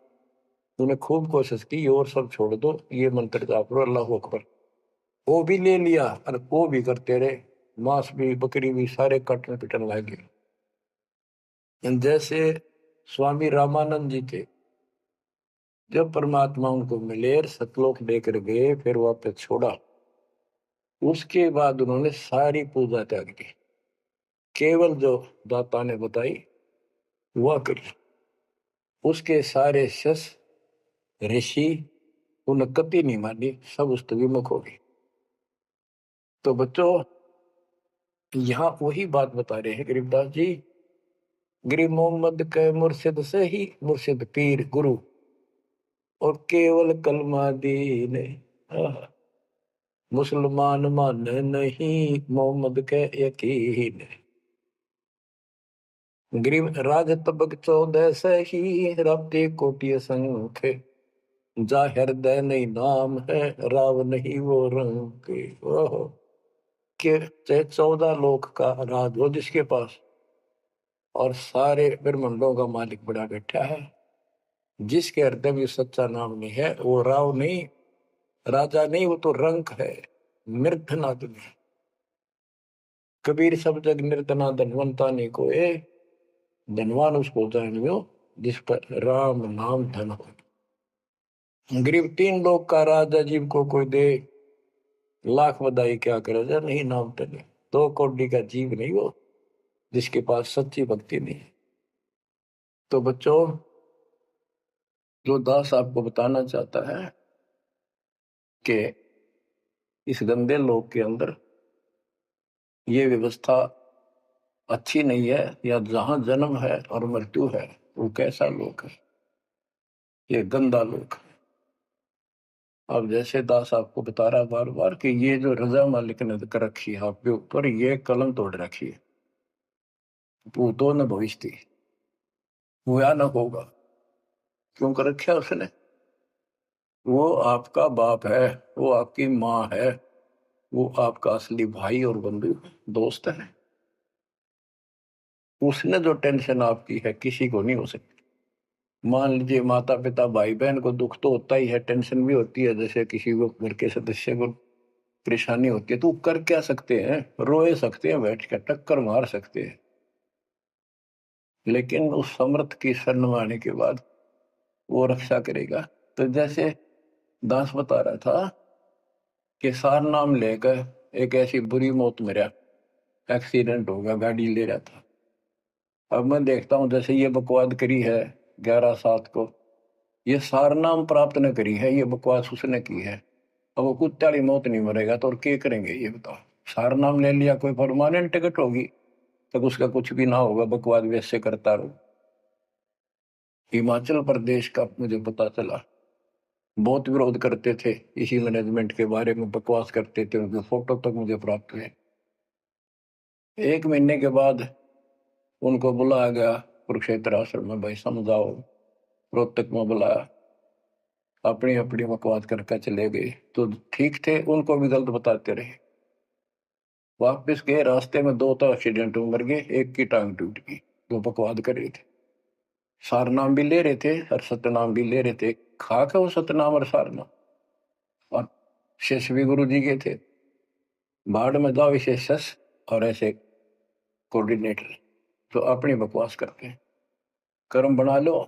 उन्हें खूब कोशिश की, और सब छोड़ दो, ये मंत्र जाप करो अल्लाह अकबर। वो भी ले लिया और वो भी करते रहे, मांस भी बकरी भी सारे कटने पिटने लगे। जैसे स्वामी रामानंद जी थे, जब परमात्मा उनको मिले, सतलोक लेकर गए, फिर वापस छोड़ा, उसके बाद उन्होंने सारी पूजा त्याग दी, केवल जो दाता ने बताई हुआ कर। उसके सारे शस ऋषि उन कति नहीं मानी, सब उस विमुख हो गए। तो बच्चों यहाँ वही बात बता रहे हैं गरीबदास जी। गरीब मोहम्मद के मुर्शिद से ही मुर्शिद पीर गुरु और केवल कलमा दीन, मुसलमान मान नहीं मोहम्मद के यकीन। गरीब राज तबक 14 से ही रब्ते कोटि संख, जा हृदय नहीं नाम है राव नहीं वो रंग के। ओहो के चाहे 14 लोक का राज हो जिसके पास, और सारे ब्रह्मांडों का मालिक बड़ा बैठा है, जिसके हृदय में सच्चा नाम नहीं है वो राव नहीं, राजा नहीं, वो तो रंक है, निर्धन आदमी। कबीर सब जग निर्धना धनवंता नहीं कोई, धनवान उसको जानियो जिस पर राम नाम धन हो। गरीब 3 लोग का राजा जीव को कोई दे, लाख बधाई क्या करे जा नहीं नाम धन। 2 कौड़ी का जीव नहीं वो जिसके पास सच्ची भक्ति नहीं है। तो बच्चों जो दास आपको बताना चाहता है कि इस गंदे लोक के अंदर ये व्यवस्था अच्छी नहीं है, या जहां जन्म है और मृत्यु है वो कैसा लोक है, ये गंदा लोक है। अब जैसे दास आपको बता रहा बार बार कि ये जो रजा मालिक ने कर रखी है आपके ऊपर, ये कलम तोड़ रखी है, भूतो न भविष्य, हुआ न होगा। क्यों कर रखा उसने? वो आपका बाप है, वो आपकी माँ है, वो आपका असली भाई और बंधु दोस्त है। उसने जो टेंशन आपकी है किसी को नहीं हो सकती। मान लीजिए माता पिता भाई बहन को दुख तो होता ही है, टेंशन भी होती है, जैसे किसी को घर के सदस्य को परेशानी होती है, तो कर क्या सकते हैं? रोए सकते हैं, बैठ कर टक्कर मार सकते हैं, लेकिन उस समर्थ की शरण में आने के बाद वो रक्षा करेगा। तो जैसे दास बता रहा था कि सार नाम लेकर एक ऐसी बुरी मौत मरा, एक्सीडेंट हो गया, गाड़ी ले रहा था। अब मैं देखता हूं जैसे ये बकवाद करी है 11/7 को, ये सार नाम प्राप्त न करी है, ये बकवास उसने की है। अब वो कुत्ते वाली मौत नहीं मरेगा तो और क्या करेंगे ये बताओ? सार नाम ले लिया, कोई परमानेंट टिकट होगी तब उसका कुछ भी ना होगा, बकवाद वैसे करता रहो। हिमाचल प्रदेश का मुझे पता चला, बहुत विरोध करते थे इसी मैनेजमेंट के बारे में, बकवास करते थे, उनके फोटो तक मुझे प्राप्त हुए। 1 महीने के बाद उनको बुलाया गया कुरुक्षेत्र आश्रम में, भाई समझाओ। रोहतक में बुलाया, अपनी अपनी बकवास करके चले गए। तो ठीक थे, उनको भी गलत बताते रहे। वापिस गए, रास्ते में 2 तो एक्सीडेंट में मर गए, एक की टांग टूट गई। जो बकवाद कर रहे थे, सार नाम भी ले रहे थे और सतनाम भी ले रहे थे, खाक है वो सतनाम और सार नाम। और शिष्य भी गुरु जी के थे। बाढ़ में जाओ विशेष और ऐसे कोऑर्डिनेटर तो अपनी बकवास करते हैं। कर्म बना लो,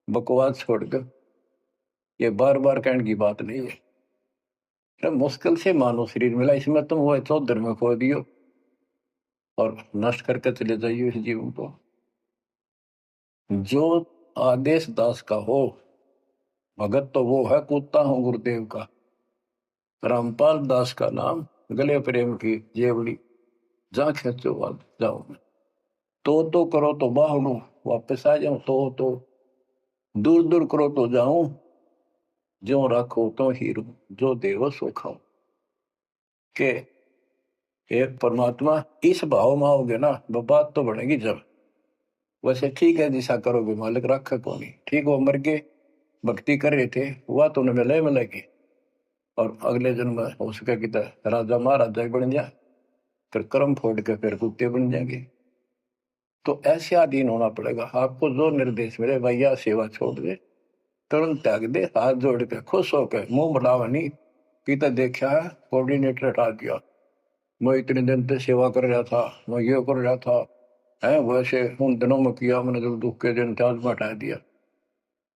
बकवास छोड़कर। ये बार बार कहने की बात नहीं है, तो मुश्किल से मानो शरीर मिला, इसमें तुम वो चौधर में खो दियो और नष्ट करके चले जाइए इस जीवन को। जो आदेश दास का हो, भगत तो वो है, कूदता हूं गुरुदेव का। रामपाल दास का नाम, गले प्रेम की जेवड़ी, जा खेचो बात जाओ। तो करो तो बाहू, वापस आ जाऊं तो दूर दूर करो तो जाऊं, जो रखो तो हीरो, जो देवो सो खाओ। के एक परमात्मा इस भाव में आओगे ना, बात तो बनेगी जब। वैसे ठीक है दिशा करोगे, मालिक रखा को नहीं। ठीक, वो मर गए, भक्ति कर रहे थे, हुआ तो उन्हें मिलेगी, और अगले जन्म में हो सके कि राजा महाराजा बन जाए, फिर कर्म फोड़ के फिर कुत्ते बन जाएंगे। तो ऐसे अधीन होना पड़ेगा आपको। जो निर्देश मिले, भैया सेवा छोड़ दे, तुरंत त्याग दे, हाथ जोड़ के खुश होकर, मुंह बढ़ावा नहीं कि तो देखा है कोऑर्डिनेटर हटा दिया, मैं इतने दिन से सेवा कर रहा था, मैं ये कर रहा था है, वैसे उन दिनों में किया मैंने, जब दुख के दिन त्याग में हटा दिया।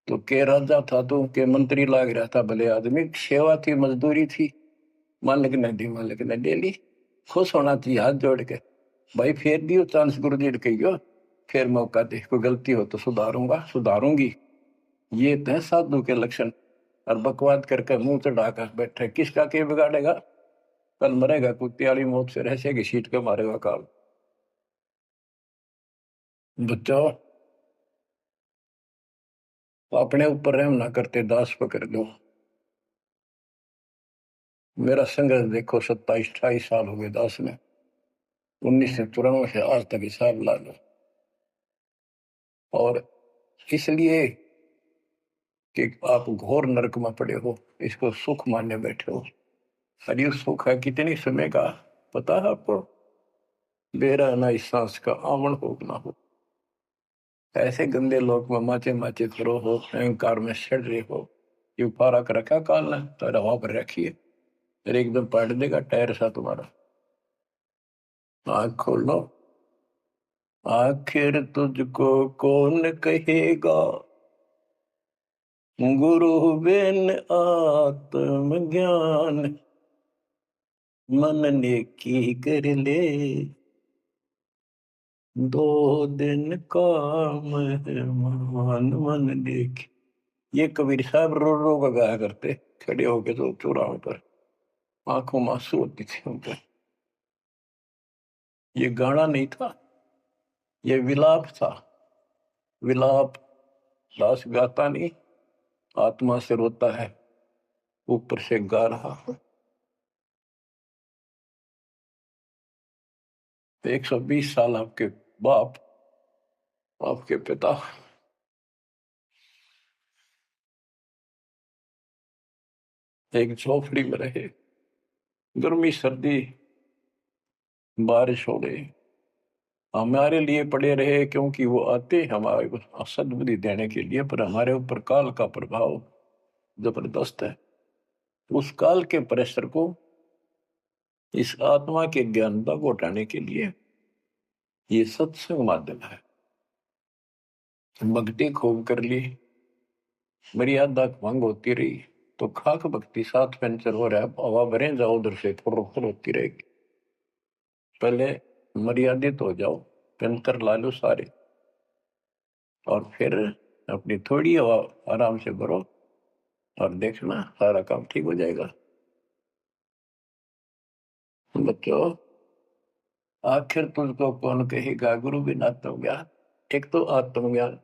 तो के राजा था तो के मंत्री लाग रहा था, भले आदमी, सेवा थी, मजदूरी थी, मालिक ने दी, मालिक ने ले ली। खुश होना चाहिए हाथ जोड़ के, भाई फेर दियो चांस गुरु जी कहियो फिर मौका दे, कोई गलती हो तो सुधारूंगा, सुधारूंगी। ये तो साधु के लक्षण। और बकवाद करके मुंह चढ़ाकर बैठे, किसका के बिगाड़ेगा? कल मरेगा कुत्ते वाली मौत से, रहसे की सीट के मारेगा काल। बच्चों, अपने ऊपर रहम ना करते, दास पकड़ लो। मेरा संघर्ष देखो, 27-28 साल हो गए दास में, 1994 से आज तक हिसाब ला लो। और इसलिए कि आप घोर नरक में पड़े हो, इसको सुख मानने बैठे हो। अरे सुख है कितनी समय का, पता है आपको? बेरा ना इस सांस का आवन हो ना हो। ऐसे गंदे लोग में माचे माचे करो हो, अहंकार में सड़ रहे हो। ये पारा कर रखा काल ने, तो हवा पर रखिए, फिर एकदम पलट देगा टायर सा तुम्हारा। आँख खोलो। आखिर तुझको कौन कहेगा, गुरु बिन आत्मज्ञान। मन ने की कर ले, 2 दिन काम है मान, मन ने की। ये कबीर साहब रो रो कर गाया करते, खड़े होके तो चौराहों पर, आंखों में आंसू होती थी उनके। ये गाना नहीं था, ये विलाप था। विलाप दास गाता नहीं, आत्मा से रोता है, ऊपर से गा रहा। 120 साल आपके बाप, आपके पिता एक झोपड़ी में रहे, गर्मी सर्दी बारिश हो गई, हमारे लिए पड़े रहे, क्योंकि वो आते हमारे को सद्बुद्धि देने के लिए, पर हमारे ऊपर काल का प्रभाव जबरदस्त है। उस काल के प्रेशर को इस आत्मा के ज्ञानता को हटाने के लिए ये सत्संग माध्यम है। भक्ति खूब कर ली, मर्यादा भंग होती रही, तो खाक भक्ति साथ पंचर हो रहा है, हवा भरे जाओ उधर से फुर फुर होती रहेगी। पहले मर्यादित हो जाओ, पंचर ला लो सारे, और फिर अपनी थोड़ी हवा आराम से भरो, और देखना सारा काम ठीक हो जाएगा। बच्चों, आखिर तुझको कौन कहेगा, गुरु बिन आत्मज्ञान। एक तो आत्मज्ञान,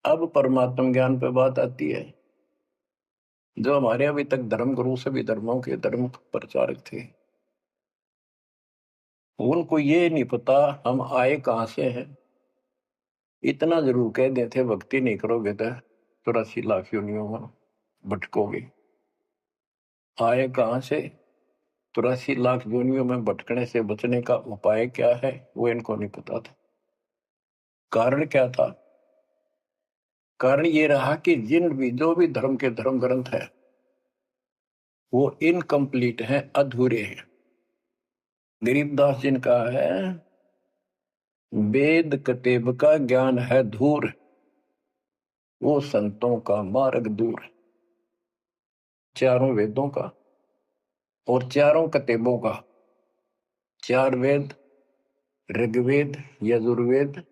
अब परमात्म ज्ञान पे बात आती है। जो हमारे अभी तक धर्म गुरु सभी धर्मों के धर्म प्रचारक थे, उनको ये नहीं पता हम आए कहां से हैं। इतना जरूर कह देते, भक्ति नहीं करोगे तो 84 लाख योनियों में भटकोगे। आए कहां से, 84 लाख योनियों में भटकने से बचने का उपाय क्या है, वो इनको नहीं पता था। कारण क्या था? कारण ये रहा कि जिन भी जो भी धर्म के धर्म ग्रंथ है, वो इनकम्प्लीट हैं, अधूरे हैं। गरीबदास जिनका है, वेद कतेब का ज्ञान है धूर, वो संतों का मार्ग दूर। चारों वेदों का और चारों कतेबों का, 4 वेद, ऋग्वेद, यजुर्वेद,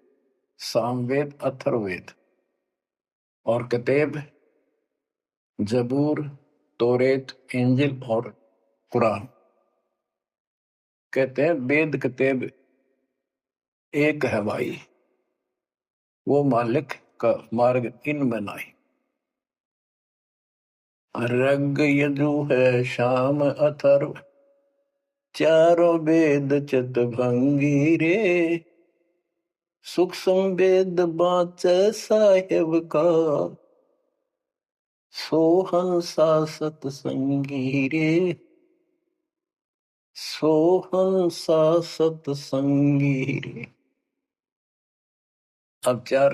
सामवेद, अथर्ववेद, और कतेब जबूर, तोरेत, इंजिल और कुरान। कहते हैं वेद कतेब एक है भाई, वो मालिक का मार्ग इनमें नहीं। ऋग यजु है शाम अथर्व, चारों वेद चितभंगी रे। सूक्ष्म वेद बाँचे साहेब का, सोहंसा सतसंगी रे। सोहंसा सतसंगी रे। अब 4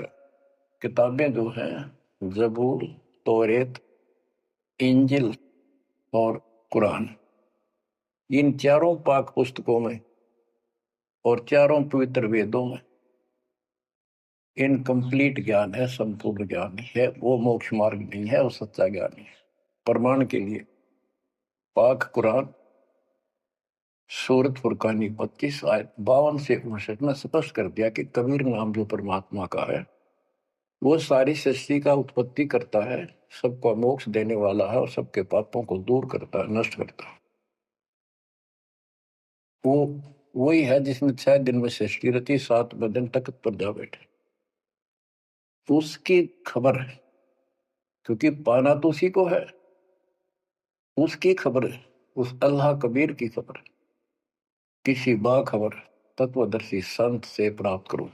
किताबें जो हैं, जबूर, तौरेत, इंजिल और कुरान, इन चारों पाक पुस्तकों में और चारों पवित्र वेदों में इनकम्प्लीट ज्ञान है, संपूर्ण ज्ञान है। वो मोक्ष मार्ग नहीं है, वो सच्चा ज्ञान है। प्रमाण के लिए पाक कुरान सूरत फुरकानी 25 आयत 52 से 59 में स्पष्ट कर दिया कि कबीर नाम जो परमात्मा का है वो सारी सृष्टि का उत्पत्ति करता है, सबको मोक्ष देने वाला है और सबके पापों को दूर करता है, नष्ट करता है। वो वही है जिसने 6 दिन में सृष्टि रची, 7वें दिन तख्त पर जा बैठे। उसकी खबर है, क्योंकि पाना तो उसी को है। उसकी खबर है, उस अल्लाह कबीर की खबर है। किसी बाखबर तत्वदर्शी संत से प्राप्त करो।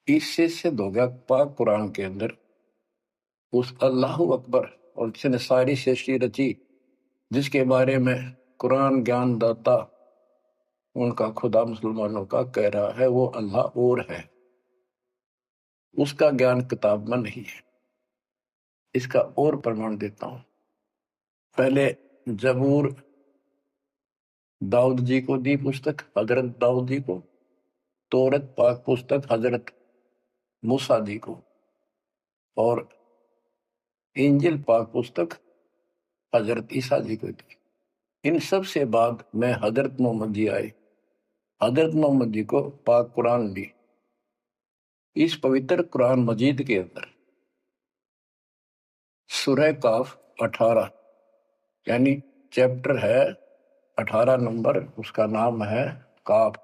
इससे सिद्ध हो गया पाक कुरान के अंदर उस अल्लाह अकबर और जिसने सारी सृष्टि रची, जिसके बारे में कुरान ज्ञान दाता उनका खुदा मुसलमानों का कह रहा है वो अल्लाह और है, उसका ज्ञान किताब में नहीं है। इसका और प्रमाण देता हूं। पहले जबूर दाऊद जी को दी, पुस्तक हजरत दाऊद जी को। तौरत पाक पुस्तक हजरत मूसा जी को। और इंजिल पाक पुस्तक हजरत ईसा जी को दी। इन सब से बाद में हजरत मोहम्मद जी आए। हजरत मोहम्मद जी को पाक कुरान दी। इस पवित्र कुरान मजीद के अंदर सूरह काफ 18 यानी चैप्टर है 18 नंबर, उसका नाम है काफ।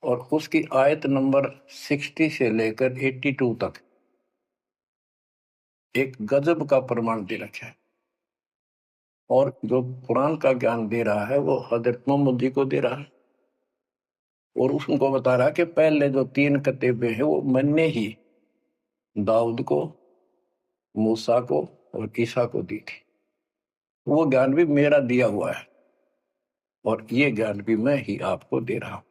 और उसकी आयत नंबर 60 से लेकर 82 तक एक गजब का प्रमाण दे रखा है। और जो कुरान का ज्ञान दे रहा है वो हजरत मोहम्मद जी को दे रहा है। और उसको बता रहा है कि पहले जो 3 किताबें हैं वो मैंने ही दाऊद को, मूसा को और ईसा को दी थी। वो ज्ञान भी मेरा दिया हुआ है और ये ज्ञान भी मैं ही आपको दे रहा हूं।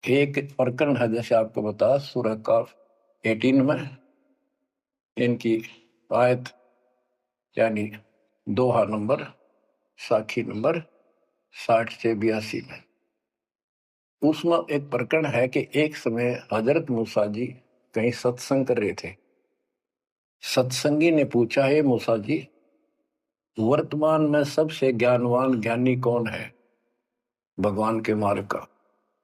एक प्रकरण है, जैसे आपको बता सूरह काफ 18 में इनकी आयत यानी दोहा नंबर साखी नंबर 60 से 82 में उसमें एक प्रकरण है कि एक समय हजरत मूसा जी कहीं सत्संग कर रहे थे। सत्संगी ने पूछा, है मूसा जी, वर्तमान में सबसे ज्ञानवान ज्ञानी कौन है भगवान के मार्ग का?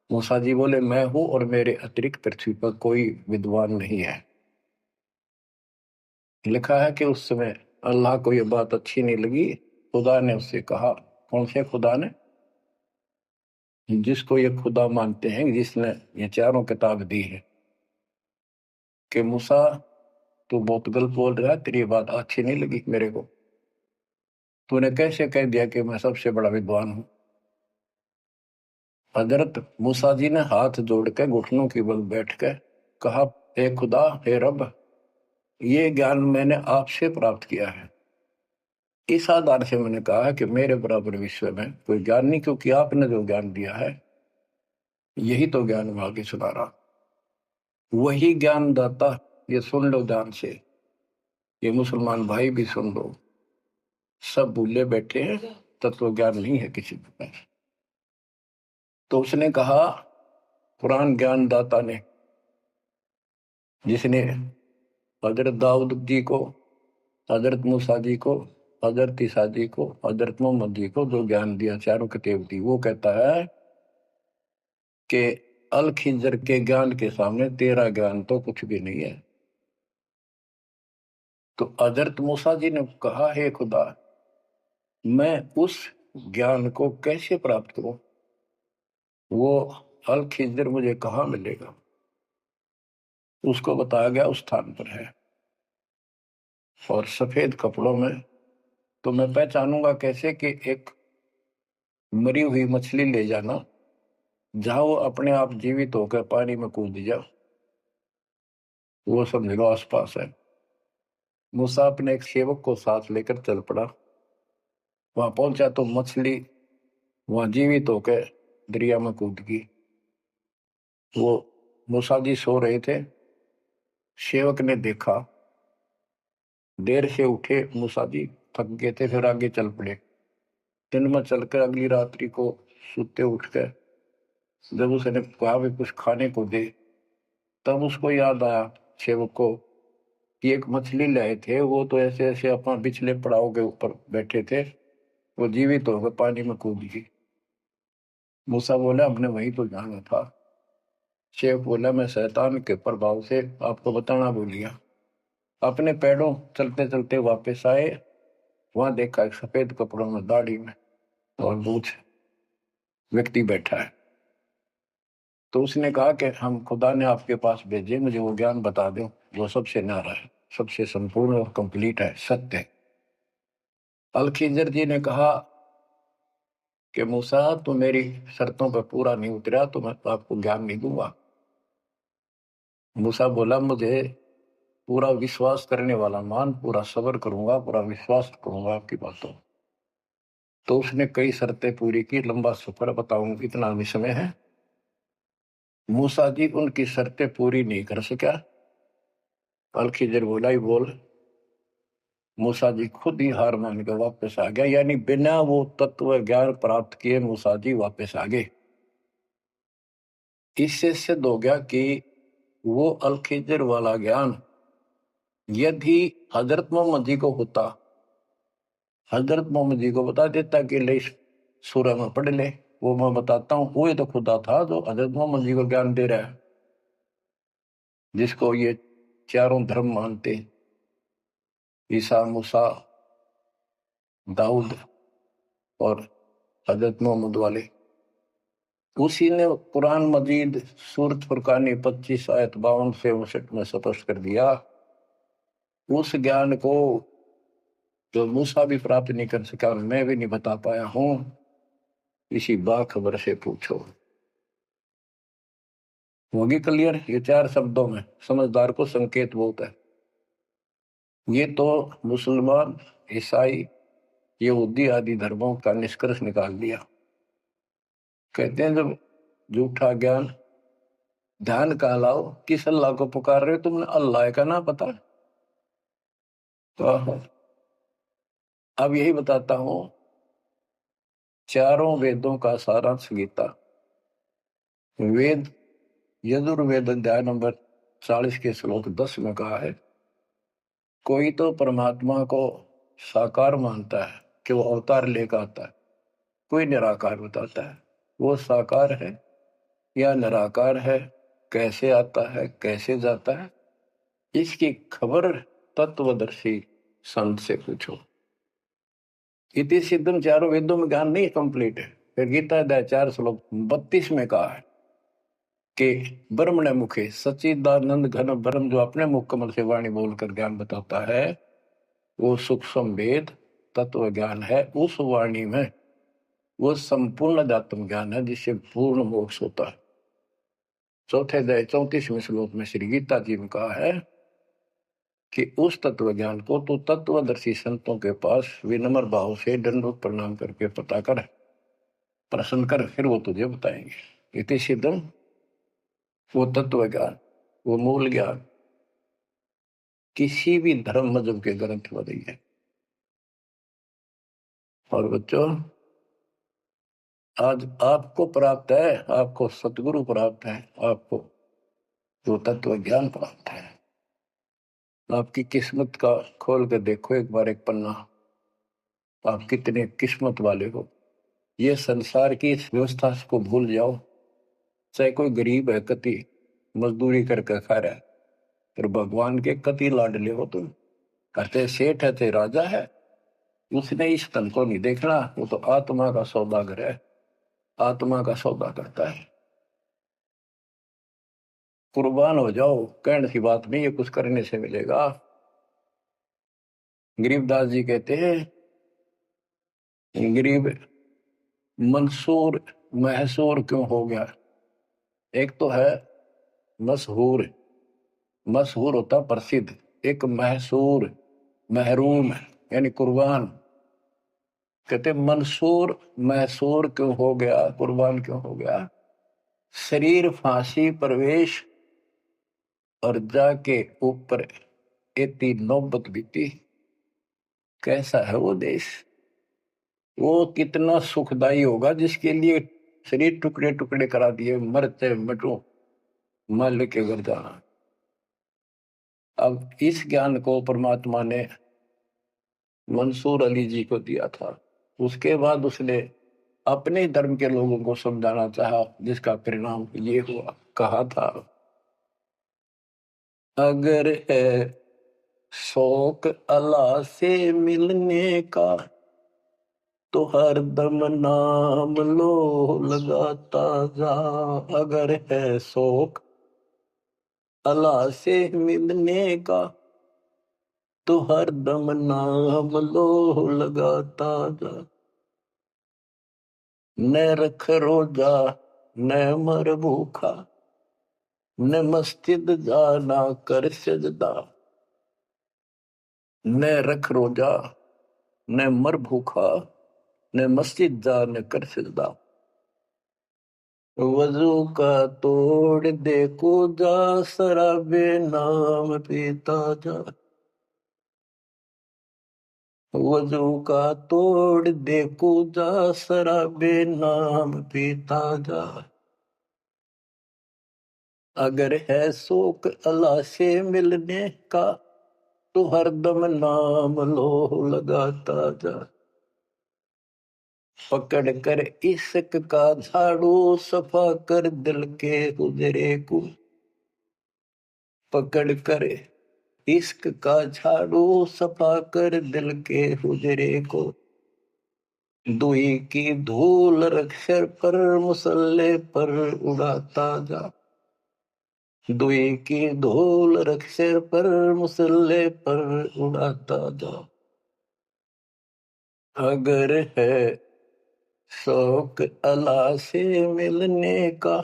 मूसा जी बोले, मैं हूं और मेरे अतिरिक्त पृथ्वी पर कोई विद्वान नहीं है। लिखा है कि उस समय अल्लाह को यह बात अच्छी नहीं लगी। खुदा ने उससे कहा, कौन से खुदा ने? जिसको ये खुदा मानते हैं, जिसने ये चारों किताब दी है, कि मूसा तू बहुत गलत बोल रहा है, तेरी बात अच्छी नहीं लगी मेरे को। तूने कैसे कह दिया कि मैं सबसे बड़ा विद्वान हूं? हजरत मूसा जी ने हाथ जोड़ के घुटनों की बल बैठ के कहा, हे खुदा, हे रब, ये ज्ञान मैंने आपसे प्राप्त किया है। इस आधार से मैंने कहा कि मेरे बराबर विश्व में कोई ज्ञान नहीं, क्योंकि आपने जो ज्ञान दिया है यही तो ज्ञान मैं आगे सुना रहा। वही ज्ञान दाता, ये सुन लो ध्यान से, ये मुसलमान भाई भी सुन लो, सब भूले बैठे हैं, तत्व ज्ञान नहीं है किसी के पास। तो उसने कहा, कुरान ज्ञान दाता ने, जिसने हजरत दाऊद जी को, हजरत मूसा जी को, हजरत ईसा जी को, हजरत मोहम्मद जी को जो ज्ञान दिया, चारों किताब दी, वो कहता है कि अल खिजर के ज्ञान के सामने तेरा ज्ञान तो कुछ भी नहीं है। तो हजरत मूसा जी ने कहा, हे खुदा, मैं उस ज्ञान को कैसे प्राप्त करूं? वो अल खिजर मुझे कहाँ मिलेगा? उसको बताया गया उस स्थान पर है और सफेद कपड़ों में। तो मैं पहचानूंगा कैसे कि एक मरी हुई मछली ले जाना, जहां वो अपने आप जीवित होकर पानी में कूद जाओ, वो समझ लो आसपास है। मूसा अपने एक सेवक को साथ लेकर चल पड़ा। वहां पहुंचा तो मछली वहां जीवित होकर दरिया में कूद गई। वो मूसा जी सो रहे थे। सेवक ने देखा, देर से उठे मूसा जी, थक गए थे, फिर आगे चल पड़े। दिन में चलकर अगली रात्रि को सुते उठकर जब उसने कहा भी कुछ खाने को दे, तब उसको याद आया सेवक को कि एक मछली लाए थे, वो तो ऐसे ऐसे अपना पिछले पड़ाव के ऊपर बैठे थे वो जीवित होकर पानी में कूद गई। मूसा बोला हमने वहीं तो जाना था। शेख बोला मैं शैतान के प्रभाव से आपको बताना भूल गया। अपने पैरों चलते चलते वापस आए, वहां देखा एक सफेद कपड़ों में, दाढ़ी में और मूछ व्यक्ति बैठा है। तो उसने कहा कि हम खुदा ने आपके पास भेजे, मुझे वो ज्ञान बता दो वो सबसे न्यारा है, सबसे संपूर्ण और कंप्लीट है, सत्य है। अल खिजर जी ने कहा कि मूसा तो मेरी शर्तों पर पूरा नहीं उतरा तो मैं तो आपको ज्ञान नहीं दूंगा। मूसा बोला मुझे पूरा विश्वास करने वाला मान, पूरा सब्र करूंगा, पूरा विश्वास करूंगा आपकी बातों। तो उसने कई शर्तें पूरी की, लंबा सफर बताऊं इतना भी समय है। मूसा जी उनकी शर्तें पूरी नहीं कर सका। अल खिजर बोला ही बोल। मूसा जी खुद ही हार मान के वापस आ गया, यानी बिना वो तत्व ज्ञान प्राप्त किए मूसा जी वापस आ गए। इससे सिद्ध हो गया कि वो अल खिजर वाला ज्ञान यदि हजरत मोहम्मद जी को होता, हजरत मोहम्मद जी को बता देता कि ले सूरह में पढ़ ले, वो मैं बताता हूँ, वो तो खुदा था जो हजरत मोहम्मद जी को ज्ञान दे रहा है, जिसको ये चारों धर्म मानते, ईसा, मूसा, दाऊद और हजरत मोहम्मद वाले। उसी ने कुरान मजीद सूरत फुरकानी 25 आयत 52 से 59 में स्पष्ट कर दिया। उस ज्ञान को जो मूसा भी प्राप्त नहीं कर सका, मैं भी नहीं बता पाया हूं, इसी बाखबर से पूछो। होगी क्लियर? ये 4 शब्दों में समझदार को संकेत बहुत है। ये तो मुसलमान, ईसाई, यहूदी आदि धर्मों का निष्कर्ष निकाल दिया। कहते हैं जब झूठा ज्ञान, ध्यान का लाओ, किस अल्लाह को पुकार रहे हो तुमने? अल्लाह का ना पता? तो अब यही बताता हूं, चारों वेदों का सारांश गीता। वेद यजुर्वेद अध्याय नंबर 40 के श्लोक 10 में कहा है, कोई तो परमात्मा को साकार मानता है कि वो अवतार लेकर आता है, कोई निराकार बताता है। वो साकार है या निराकार है, कैसे आता है, कैसे जाता है, इसकी खबर तत्वदर्शी संत से पूछो। इति सिद्धम, चारों वेदों में ज्ञान नहीं कंप्लीट है। फिर गीता अध्याय 4 श्लोक 32 में कहा है कि ब्रह्म ने मुखे सच्चिदानंद घन ब्रह्म, जो अपने मुख कमल से वाणी बोलकर ज्ञान बताता है, वो सूक्ष्म वेद तत्व ज्ञान है। उस वाणी में वो संपूर्ण अध्यात्म ज्ञान है जिससे पूर्ण मोक्ष होता है। चौथे अध्याय 34वें श्लोक में श्री गीता जी ने कहा है कि उस तत्व ज्ञान को तो तत्वदर्शी संतों के पास विनम्र भाव से दंडवत प्रणाम करके पता कर, प्रश्न कर, फिर वो तुझे बताएंगे। इति सिद्धम, वो तत्व ज्ञान, वो मूल ज्ञान किसी भी धर्म मजहब के ग्रंथ में नहीं है। और बच्चों, आज आपको प्राप्त है, आपको सतगुरु प्राप्त है, आपको जो तत्व ज्ञान प्राप्त है। आपकी किस्मत का खोल के देखो एक बार एक पन्ना, आप कितने किस्मत वाले हो। ये संसार की इस व्यवस्था को भूल जाओ। चाहे कोई गरीब है, कति मजदूरी करके खा रहा है, पर भगवान के कति लाडले हो तुम। कहते सेठ है, थे राजा है, उसने इस तन को नहीं देखना, वो तो आत्मा का सौदागर है, आत्मा का सौदा करता है। कुर्बान हो जाओ, कहने की बात नहीं, ये कुछ करने से मिलेगा। गरीबदास जी कहते हैं, गरीब मंसूर महसूर क्यों हो गया? एक तो है मशहूर, मशहूर होता प्रसिद्ध, एक महसूर महरूम यानी कुर्बान। कहते मंसूर महसूर क्यों हो गया, कुर्बान क्यों हो गया? शरीर फांसी प्रवेश और जाके ऊपर एती नौबत बीती। कैसा है वो देश? वो कितना सुखदाई होगा जिसके लिए शरीर टुकड़े टुकड़े करा दिए, मरते मटो मल के घर जाना। अब इस ज्ञान को परमात्मा ने मंसूर अली जी को दिया था। उसके बाद उसने अपने धर्म के लोगों को समझाना चाहा, जिसका परिणाम ये हुआ। कहा था, अगर है शौक अल्लाह से मिलने का तो हर दम नाम लो लगाता जा। अगर है शौक अल्लाह से मिलने का तो हर दम नाम लो लगाता जा। न रख रोजा न मर भूखा, न मस्जिद जाना कर सजदा। न रख रोजा न मर भूखा, न मस्जिद जा न कर सजदा। वजू का तोड़ दे को जा, शराबे नाम पीता जा। वजू का तोड़ दे को जा, शराबे नाम पीता जा। अगर है शौक अल्लाह से मिलने का तो हरदम नाम लो लगाता जा। पकड़ कर इश्क का झाड़ू, सफा कर दिल के हुजरे को। पकड़ कर इश्क का झाड़ू, सफा कर दिल के हुजरे को। दुई की धूल रख सिर पर, मुसल्ले पर उड़ाता जा। दुई की धूल रख सिर पर, मुसल्ले पर उड़ाता जा। अगर है शौक अल्लाह से मिलने का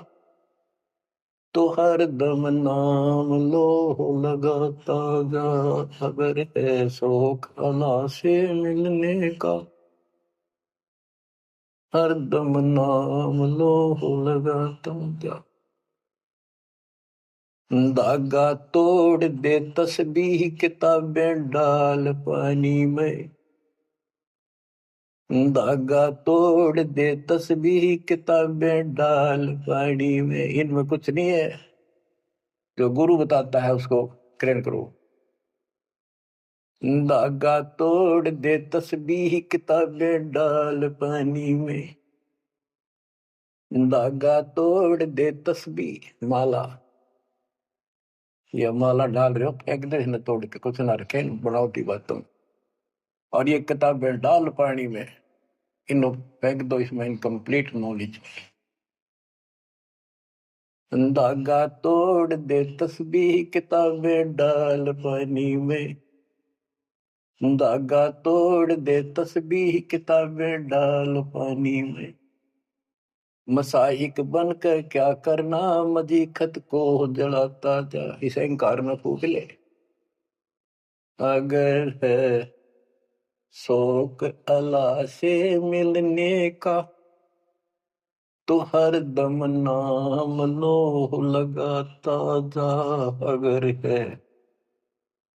तो हर दम नाम लो लगाता जा। अगर है शौक अल्लाह से मिलने का हर दम नाम लो लगाता जा। धागा तोड़ दे तस्बीह, किताबें डाल पानी में। धागा तोड़ दे तस्बीह, किताबें डाल पानी में। इनमें कुछ नहीं है, जो गुरु बताता है उसको ग्रहण करो। धागा तोड़ दे तस्बीह, किताबें डाल पानी में। धागा तोड़ दे तस्बीह, माला, ये माला डाल रहे हो, फेंक दे न तोड़ के, कुछ ना रखे बनावटी बातों। और ये किताबें डाल पानी में, इनको फेंक दो, इसमें इनकम्प्लीट नॉलेज। धागा तोड़ दे तस्बीह, किताबें डाल पानी में। धागा तोड़ दे तस्बीह, किताबें डाल पानी में। मसाइक बनकर क्या करना, मजीखत को जलाता जा। इसे अहंकार में फूक ले। अगर है शौक अल्लाह से मिलने का तो हर दम नाम लो लगाता जा। अगर है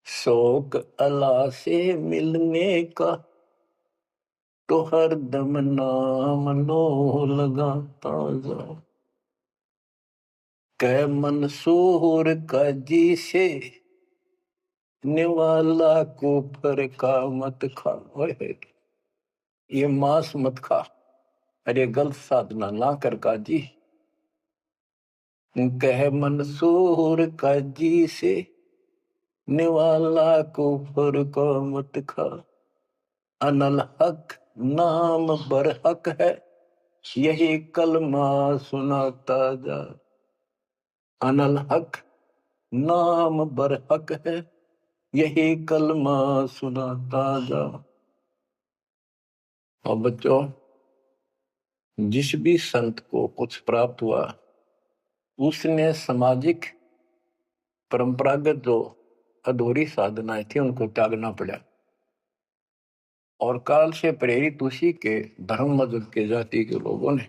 शौक अल्लाह से मिलने का तो हर दम नाम लो लगाता जा। कह मंसूर का जी से निवाला को पर का मत खा। ये मांस मत खा, अरे गलत साधना ना कर काजी। कह मंसूर का जी से निवाला को पर का मत खा। अनल हक नाम बर हक है, यही कलमा सुनाता जा। अनल हक नाम बर हक है, यही कलमा सुनाता जा। और बच्चों, जिस भी संत को कुछ प्राप्त हुआ उसने सामाजिक परंपरागत जो अधूरी साधनाएं थी उनको त्यागना पड़ा। और काल से प्रेरित उसी के धर्म मजहब के जाति के लोगों ने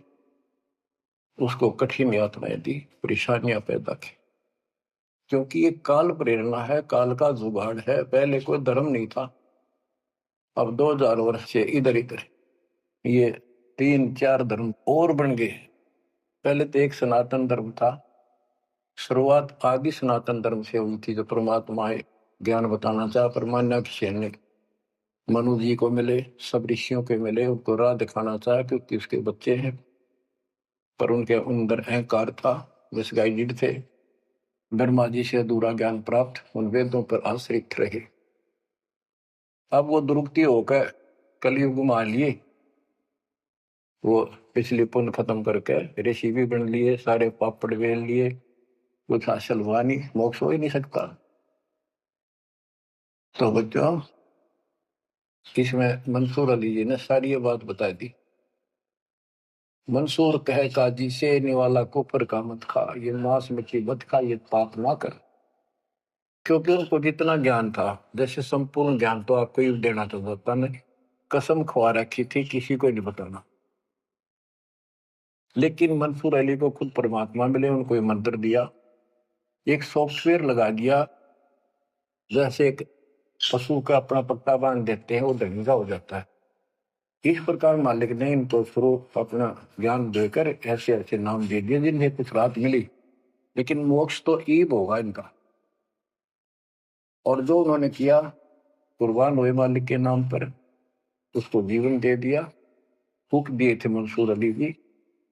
उसको कठिन यातनाएं दी, परेशानियां पैदा की। क्योंकि ये काल प्रेरणा है, काल का जुगाड़ है। पहले कोई धर्म नहीं था, अब 2000 वर्ष से इधर इधर ये 3-4 धर्म और बन गए। पहले तो एक सनातन धर्म था, शुरुआत आदि सनातन धर्म से हुई थी, जो परमात्मा ज्ञान बताना चाहा, पर मान्या किसी ने मनु जी को मिले, सब ऋषियों के मिले, उनको राह दिखाना चाहा क्योंकि उसके बच्चे हैं, पर उनके अंदर अहंकार था, मिसगाइडेड थे। ब्रह्मा जी से अधूरा ज्ञान प्राप्त, उन वेदों पर आश्रित रहे। अब वो दुरुक्ति होकर कलयुग में आ लिए, वो पिछले पुण्य खत्म करके ऋषि भी बन लिए, सारे पापड़ बेल लिए, कुछ हासिल हुआ नहीं, मोक्ष हो ही नहीं सकता। तो बच्चों, इसमें मंसूर अली जी ने सारी ये बात बता दी। मंसूर कहे काजी से निवाला कुफर का मत खा, ये मांस मछली मत खा, ये पाप ना कर। क्योंकि उनको जितना ज्ञान था, जैसे संपूर्ण ज्ञान तो आपको ही देना चाहता नहीं, कसम खवा रखी थी किसी को नहीं बताना। लेकिन मंसूर अली को खुद परमात्मा मिले, उनको ये मंत्र दिया, एक सॉफ्टवेयर लगा दिया, जैसे एक पशु का अपना पट्टा बांध देते हैं, वो ढंगा हो जाता है। इस प्रकार मालिक ने इनको शुरू अपना ज्ञान देकर ऐसे ऐसे नाम दे दिए जिन्हें कुछ राहत मिली, लेकिन मोक्ष तो ईब होगा इनका। और जो उन्होंने किया, कुर्बान हुए मालिक के नाम पर, उसको जीवन दे दिया। फूक दिए थे मंसूर अली जी,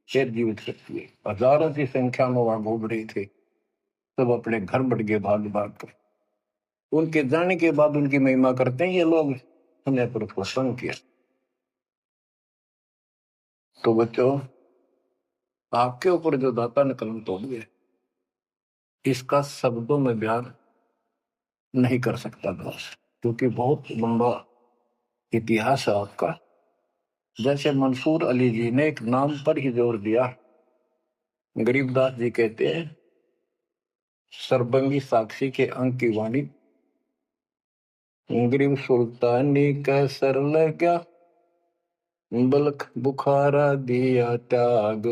फिर जीवित कर दिए। हजारों की संख्या में वहां घूम रहे थे, सब अपने घर बढ़ गए भाग भाग कर। उनके जाने के बाद उनकी महिमा करते हैं ये लोग, समय पर उसको संग किया। तो बच्चों, आपके ऊपर जो दाता ने कलम तोड़ दिया, इसका शब्दों में बयान नहीं कर सकता दोस्त, क्योंकि बहुत लंबा इतिहास है आपका। जैसे मंसूर अली जी ने एक नाम पर ही जोर दिया। गरीबदास जी कहते हैं, सरबंगी साक्षी के अंक की वाणी, गरीब सुल्तानी का सर लगा, बलख बुखारा दिया त्याग,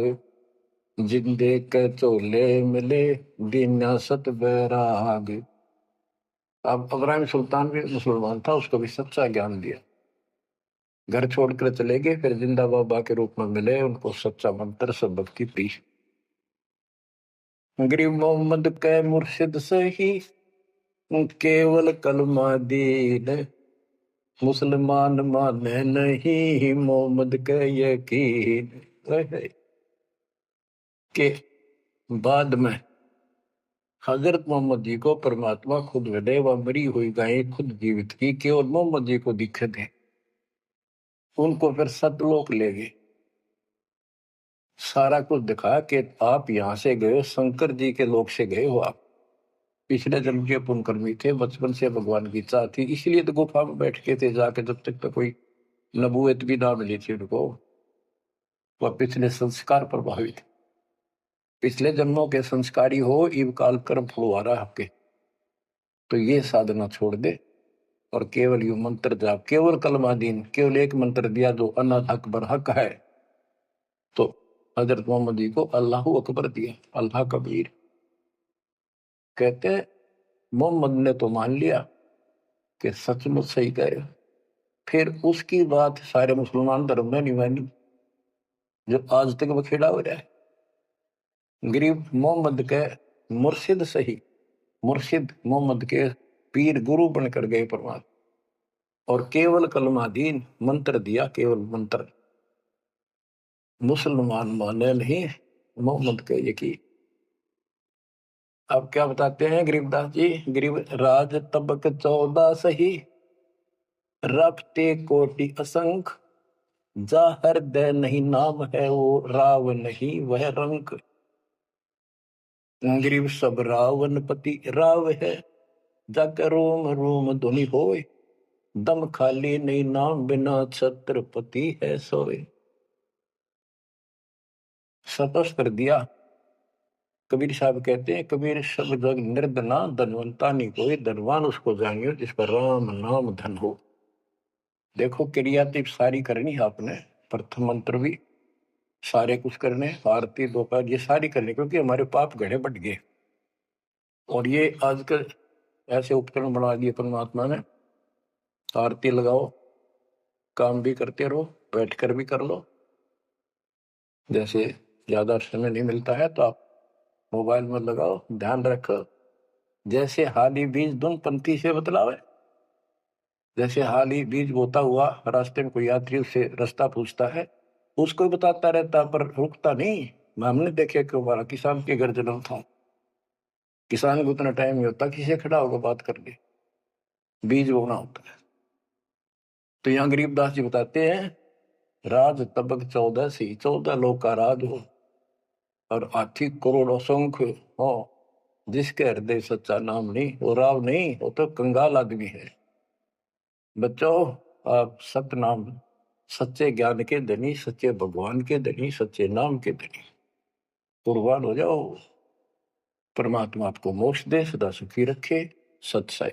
जिंदे के चोले मिले दीना सत बैराग। अब इब्राहिम सुल्तान भी मुसलमान था, उसको भी सच्चा ज्ञान दिया, घर छोड़कर चले गए, फिर जिंदा बाबा के रूप में मिले, उनको सच्चा मंत्र सब भक्ति प्री। गरीब मोहम्मद के मुर्शिद सही, केवल कलमा दीन, मुसलमान माने नहीं मोहम्मद के यकीन। के बाद में हजरत मोहम्मद जी को परमात्मा खुद मिले, वह मरी हुई गायें खुद जीवित की, केवल मोहम्मद जी को दिखे थे। उनको फिर सतलोक ले गए, सारा कुछ दिखाया कि आप यहां से गए, शंकर जी के लोक से गए हो आप, पिछले जन्म के पुण्यकर्मी थे, बचपन से भगवान की इच्छा थी, इसलिए तो गुफा में बैठ के थे जाके, जब तक तो कोई नबूवत भी ना मिली थी उनको। वह पिछले संस्कार प्रभावित, पिछले जन्मों के संस्कारी हो, इव काल कर्म फुलवारा आपके, तो ये साधना छोड़ दे और केवल यू मंत्र जाप, केवल कलमा दीन, केवल एक मंत्र दिया जो अनहद अकबर हक है। तो हजरत मोहम्मद जी को अल्लाह अकबर दिया, अल्लाह कबीर। कहते हैं मोहम्मद ने तो मान लिया कि सचमुच सही कहे, फिर उसकी बात सारे मुसलमान धर्म में नहीं मानी, जो आज तक बखेड़ा हो रहा है। गरीब मोहम्मद के मुर्शिद सही, मुर्शिद मोहम्मद के पीर गुरु बनकर गए परमात्मा, और केवल कलमा दीन मंत्र दिया, केवल मंत्र, मुसलमान माने नहीं मोहम्मद के यकीन। अब क्या बताते हैं गरीबदास जी, गरीब राज तबक 14 सही, रफ्ते कोटि असंख, जा हृदय नहीं नाम है वो, राव नहीं वह रंक। गरीब सब रावण पति राव है, जाकर रोम रोम धुनि होए, दम खाली नहीं नाम बिना छत्रपति है सोए। स्पष्ट कर दिया। कबीर साहब कहते हैं, कबीर सब जग निर्धना, धनवंता नहीं कोई, धनवान उसको जानियो जिस पर राम नाम धन हो। देखो क्रियातिप सारी करनी है आपने, प्रथम मंत्र भी सारे कुछ करने, आरती दोपहर ये सारी करनी, क्योंकि हमारे पाप घड़े बढ़ गए। और ये आजकल ऐसे उपकरण बना दिए परमात्मा ने, आरती लगाओ, काम भी करते रहो, बैठकर भी कर लो। जैसे ज्यादा समय नहीं मिलता है तो आप मोबाइल में लगाओ, ध्यान रखो, जैसे हाली बीज धुन पंक्ति से बतलावे, जैसे हाल ही बीज बोता हुआ रास्ते में कोई यात्री उससे रास्ता पूछता है, उसको बताता रहता पर रुकता नहीं। हमने देखे कि हमारा किसान के घर जन्म था, किसान को उतना टाइम नहीं होता किसी से खड़ा होगा बात करके, बीज बोना होता है। तो यहाँ गरीबदास जी बताते हैं, राज तबक 14 सी, 14 लोग का राज हो और हाथी करोड़ों संख्य हो, जिसके हृदय सच्चा नाम नहीं, वो राव नहीं, वो तो कंगाल आदमी है। बच्चों, आप सत्य नाम, सच्चे ज्ञान के धनी, सच्चे भगवान के धनी, सच्चे नाम के धनी कुर्बान हो जाओ। परमात्मा आपको मोक्ष दे, सदा सुखी रखे। सत्संग।